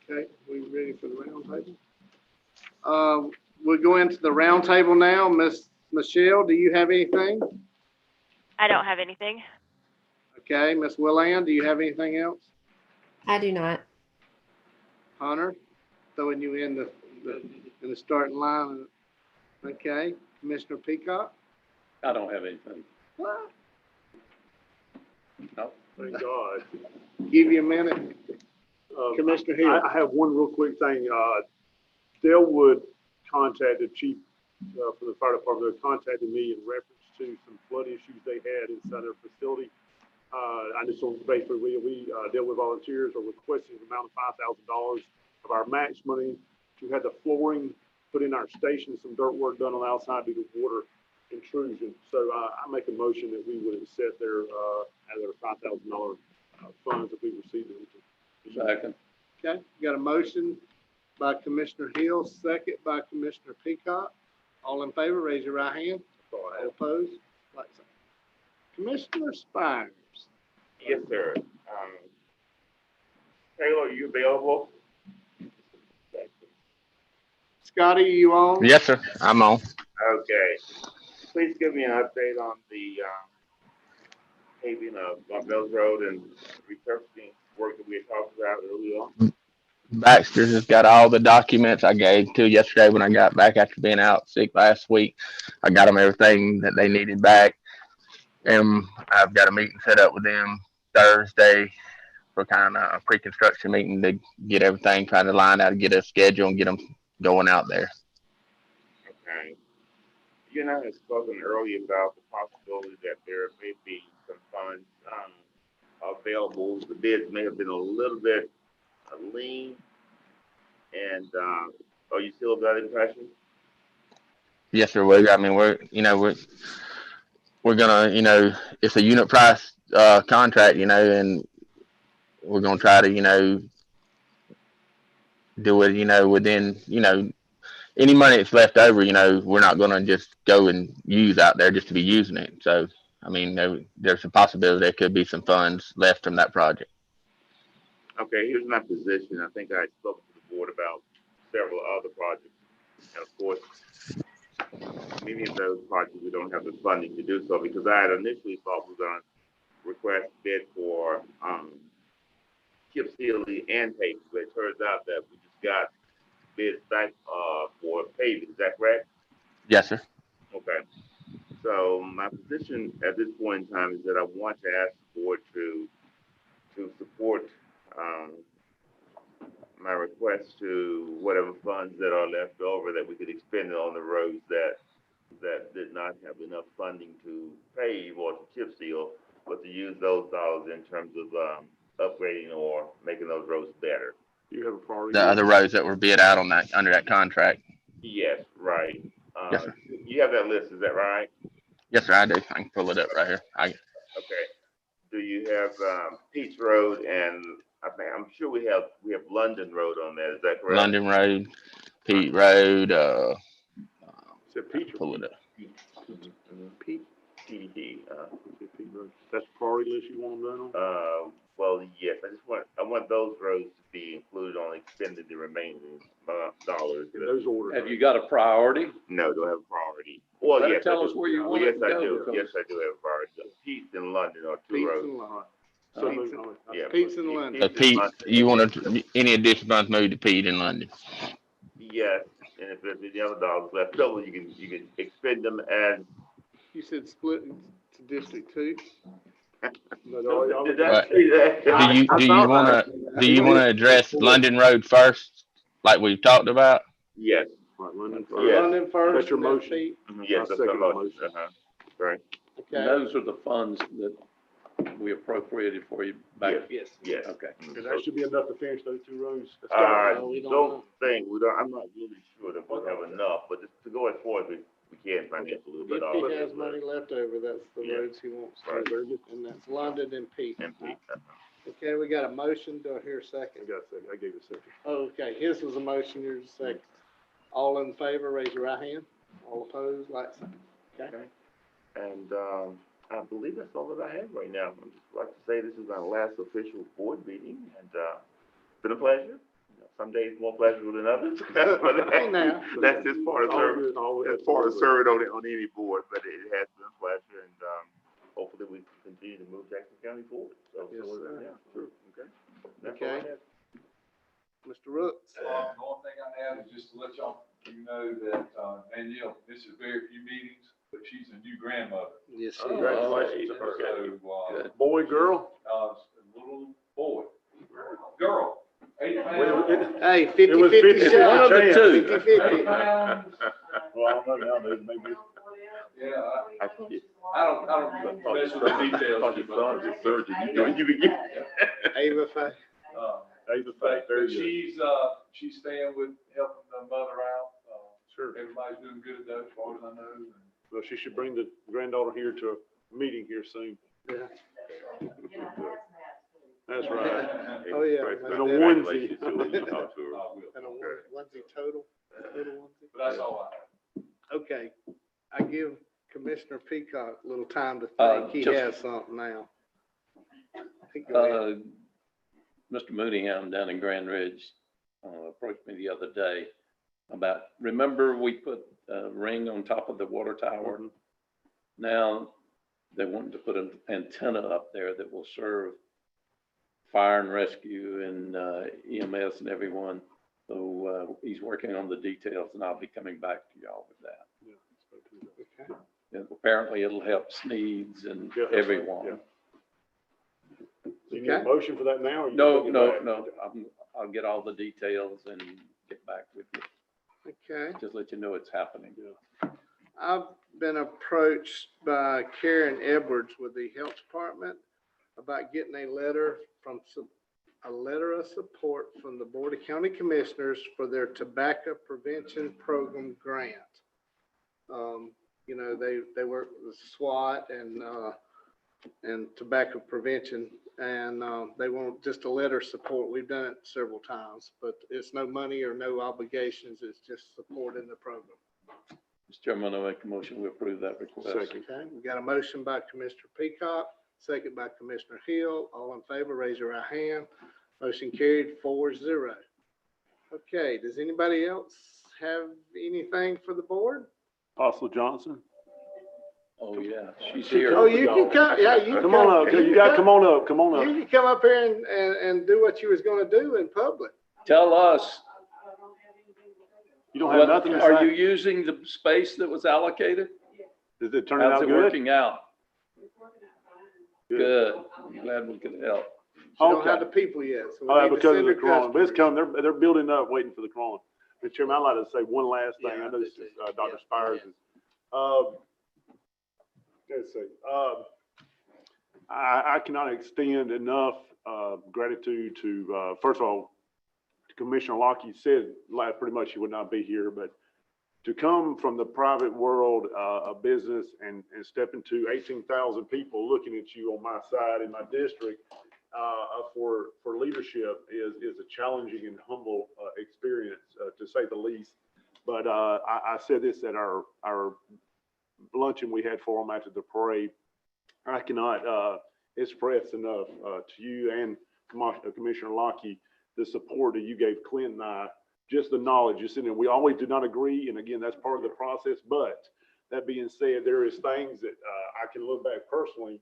A: Okay, we ready for the round table? We'll go into the round table now. Miss Michelle, do you have anything?
Q: I don't have anything.
A: Okay, Miss Willan, do you have anything else?
E: I do not.
A: Hunter, throwing you in the starting line. Okay, Commissioner Peacock.
G: I don't have anything.
A: What?
G: No.
B: Thank God.
A: Give you a minute. Commissioner Hill.
B: I have one real quick thing. Delwood contacted Chief for the fire department. They contacted me in reference to some flood issues they had inside their facility. I just want basically we Delwood volunteers are requesting an amount of $5,000 of our match money to have the flooring put in our station, some dirt work done on the outside due to water intrusion. So I make a motion that we would accept their $5,000 funds that we received.
G: Second.
A: Okay, got a motion by Commissioner Hill, second by Commissioner Peacock. All in favor, raise your right hand. All opposed, like sign. Commissioner Spires.
N: Yes, sir. Taylor, are you available?
A: Scotty, you on?
R: Yes, sir. I'm on.
N: Okay. Please give me an update on the paving of Mills Road and resurfacing work that we had talked about earlier on.
R: Baxter has got all the documents I gave to yesterday when I got back after being out sick last week. I got them everything that they needed back. And I've got a meeting set up with them Thursday for kind of a pre-construction meeting to get everything kind of lined out, get a schedule and get them going out there.
N: Okay. You and I had spoken earlier about the possibility that there may be some funds available. The bids may have been a little bit lean. And are you still of that impression?
R: Yes, sir. I mean, we're gonna, it's a unit price contract, and we're gonna try to, do it, within, any money that's left over, we're not gonna just go and use out there just to be using it. So, I mean, there's a possibility there could be some funds left from that project.
N: Okay, here's my position. I think I spoke to the board about several other projects. And of course, many of those projects, we don't have the funding to do so because I had initially thought we were going to request bid for chip sealing and paving, but it turns out that we just got bids back for paving. Is that correct?
R: Yes, sir.
N: Okay. So my position at this point in time is that I want to ask the board to support my request to whatever funds that are left over that we could expend on the roads that did not have enough funding to pave or to chip seal, but to use those dollars in terms of upgrading or making those roads better.
B: You have a priority?
R: The other roads that were bid out on that, under that contract.
N: Yes, right.
R: Yes, sir.
N: You have that list, is that right?
R: Yes, sir, I do. I can pull it up right here.
N: Okay. Do you have Peach Road and I'm sure we have London Road on there, is that correct?
R: London Road, Pete Road,
B: Peach
R: pull it up.
N: Pete, PDD.
B: That's the priority list you want them done on?
N: Well, yes, I want those roads to be included on expending the remaining dollars.
B: In those orders.
G: Have you got a priority?
N: No, don't have a priority. Well,
G: Better
N: yes,
G: tell
N: I
G: us
N: do.
G: where you want
N: Yes,
G: it to
N: I
G: go,
N: do.
G: because-
N: Yes, I do have a priority. Pete's and London are two
A: Pete's
N: roads.
A: and London.
N: Yeah,
A: Pete's in London.
R: So Pete, you want to, any additional funds moved to Pete in London?
N: Yes, and if there's any other dollars left over, you can expend them as.
A: You said split to District 2?
N: Did I say that?
R: Do you want to address London Road first, like we've talked about?
N: Yes.
B: Right, London
N: Yes.
B: first.
A: London first.
B: That's your
A: and then
B: motion.
A: Pete?
N: Yes, that's
B: second
N: my
B: the
N: motion. Right.
G: And those are the funds that we appropriated for you back.
N: Yes. Yes.
G: Okay.
B: And that should be enough to finish those two roads.
N: Don't think, I'm not really sure that we'll have enough, but just to go as far as we can finance a little bit off.
A: If he has money left over, that's the
N: Yeah.
A: roads he wants to
N: Right.
A: do, and that's London and Pete.
N: And Pete.
A: Okay, we got a motion. Do I hear a second?
B: I got a second. I gave you a second.
A: Oh, okay, his was a motion, yours is a second. All in favor, raise your right hand. All opposed, like sign. Okay.
N: And I believe that's all that I have right now. I'd just like to say this is my last official board meeting, and it's been a pleasure. Some days more pleasurable than others.
A: Hey, now.
N: That's just part of serving. That's part of serving on any board, but it has been a pleasure, and hopefully we can continue to move Jackson County forward. So,
A: Yes, sir.
N: yeah, sure. Okay. That's all I
A: Okay.
N: have.
A: Mr. Rooks?
S: The only thing I have is just to let y'all, know that Danielle misses very few meetings, but she's a new grandmother.
A: Yes,
B: Oh, congratulations.
S: So,
B: Boy, girl?
S: little boy, girl, 8
B: Well,
S: pounds.
A: Hey,
B: It was
A: 50-50
B: 50-50
A: shot.
G: One of the
B: chance.
G: two.
A: 50-50.
S: 8 pounds.
B: Well, I don't know nowadays, maybe.
S: Yeah, I don't mess with the details.
N: Thought your son was a surgeon. You begin.
A: Ava Faye.
S: But she's staying with, helping the mother out.
B: Sure.
S: Everybody's doing good at that, as far as I know.
B: Well, she should bring the granddaughter here to a meeting here soon.
A: Yeah.
B: That's right.
A: Oh, yeah.
B: And a onesie.
S: I will.
A: And a onesie total, little onesie.
S: But that's all I have.
A: Okay, I give Commissioner Peacock a little time to think. He
G: just-
A: has something now. Go ahead.
G: Mr. Mooneyham down in Grand Ridge approached me the other day about, remember we put a ring on top of the water tower?
B: Mhm.
G: Now they want to put an antenna up there that will serve fire and rescue and EMS and everyone. So he's working on the details, and I'll be coming back to y'all with that.
B: Yeah, spoke to that.
A: Okay.
G: And apparently it'll help Sneeds and
B: Yeah,
G: everyone.
B: yeah. Do you need a motion for that now? Or you
G: No,
B: take it
G: no,
B: back?
G: no. I'll get all the details and get back with you.
A: Okay.
G: Just let you know it's happening.
A: I've been approached by Karen Edwards with the Health Department about getting a letter of support from the Board of County Commissioners for their tobacco prevention program grant. You know, they work with SWAT and and tobacco prevention. And they want just a letter of support. We've done it several times, but it's no money or no obligations. It's just supporting the program.
G: Mr. Chairman, I make a motion, we approve that request.
B: Second.
A: Okay, we got a motion by Commissioner Peacock, second by Commissioner Hill. All in favor, raise your right hand. Motion carried 4-0. Okay, does anybody else have anything for the board?
B: Apostle Johnson.
G: Oh, yeah, she's
B: She
G: here.
A: Oh, you can come, yeah, you can
B: Come on up. You gotta come on up. Come on
A: You
B: up.
A: can come up here and do what you was gonna do in public.
G: Tell us,
B: You don't have nothing to
G: are you
B: say?
G: using the space that was allocated?
B: Is it turning
G: How's
B: out
G: it
B: good?
G: working out? Good. I'm glad we could help.
A: She don't
B: Okay.
A: have the people yet, so we
B: Oh,
A: need to
B: because of
A: send
B: the
A: her
B: corona, but it's
A: customers.
B: coming, they're building up, waiting for the corona. Mr. Chairman, I'd like to say one last thing,
A: Yeah,
B: I know this is, Dr.
A: Yeah,
B: Spires
A: yeah.
B: is, let's see, I cannot extend enough, gratitude to, first of all, to Commissioner Locke. You said, like, pretty much he would not be here, but to come from the private world, of business and step into 18,000 people looking at you on my side in my district, for leadership is a challenging and humble, experience, to say the least. But, I said this at our luncheon we had for them after the parade. I cannot, express enough, to you and Commissioner Locke, the support that you gave Clint and I, just the knowledge, just in there. We always do not agree, and again, that's part of the process. But that being said, there is things that I can look back personally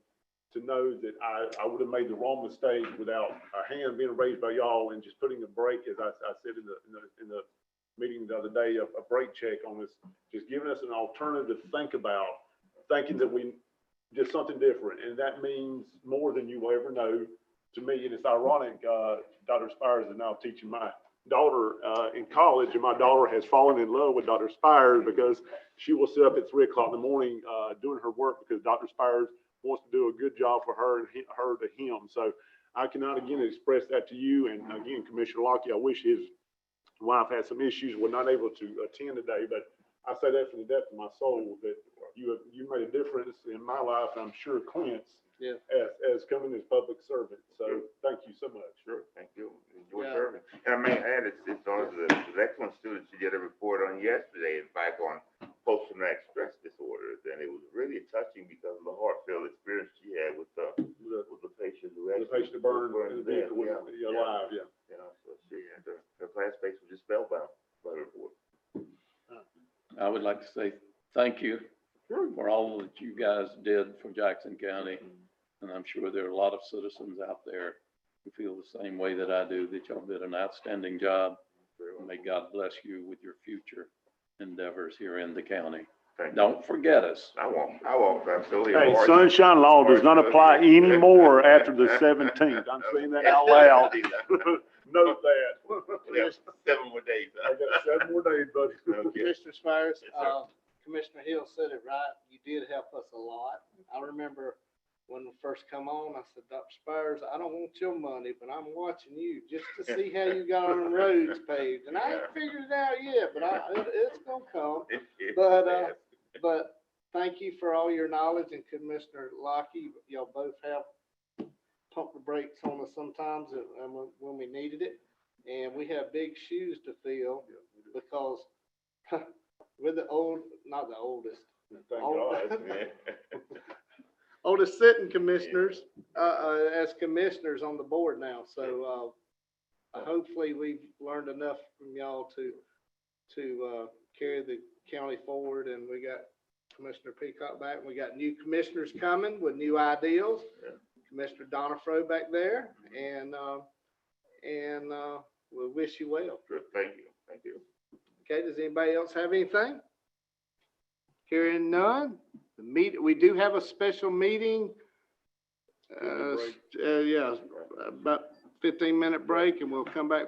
B: to know that I would have made the wrong mistake without a hand being raised by y'all and just putting a break, as I said in the meeting the other day, a break check on this, just giving us an alternative to think about, thinking that we just something different, and that means more than you will ever know to me. And it's ironic, Dr. Spires is now teaching my daughter in college, and my daughter has fallen in love with Dr. Spires because she will sit up at 3 o'clock in the morning doing her work because Dr. Spires wants to do a good job for her and her to him. So I cannot again express that to you. And again, Commissioner Locke, I wish his wife had some issues, was not able to attend today, but I say that from the depth of my soul that you made a difference in my life, and I'm sure Clint's,
A: Yeah.
B: as coming as public servant. So thank you so much.
N: Sure, thank you. Enjoy
A: Yeah.
N: serving. And I may add, it's one of the excellent students you did a report on yesterday, in fact, on post-traumatic stress disorders. And it was really touching because of the heartfelt experience she had with the patient who
B: The
N: actually
B: patient burned
N: burned
B: in the
N: to death.
B: vehicle alive, yeah.
N: You know, so she had, her classmates were just spellbound by the report.
G: I would like to say thank you for all that you guys did for Jackson County. And I'm sure there are a lot of citizens out there who feel the same way that I do, that y'all did an outstanding job. May God bless you with your future endeavors here in the county. Don't forget us.
N: I won't, absolutely.
B: Hey, sunshine law does not apply anymore after the 17th. I'm saying that out loud. Note that.
N: We have 7 more days.
B: I got 7 more days, buddy.
N: Okay.
A: Commissioner Spires,
N: Yes, sir.
A: Commissioner Hill said it right. You did help us a lot. I remember when we first come on, I said, Dr. Spires, I don't want your money, but I'm watching you just to see how you got on the roads paved. And I ain't figured it out yet, but it's gonna come. But thank you for all your knowledge, and Commissioner Locke, y'all both have pumped the brakes on us sometimes when we needed it. And we have big shoes to fill because we're not the oldest.
N: Thank
A: Old-
N: God, man.
A: Oldest sitting commissioners, as commissioners on the board now. So, hopefully we've learned enough from y'all to carry the county forward. And we got Commissioner Peacock back. We got new commissioners coming with new ideals.
N: Yeah.
A: Commissioner Donifro back there, and we wish you well.
N: Sure, thank you.
A: Okay, does anybody else have anything? Hearing none, we do have a special meeting. Yeah, about 15-minute break, and we'll come back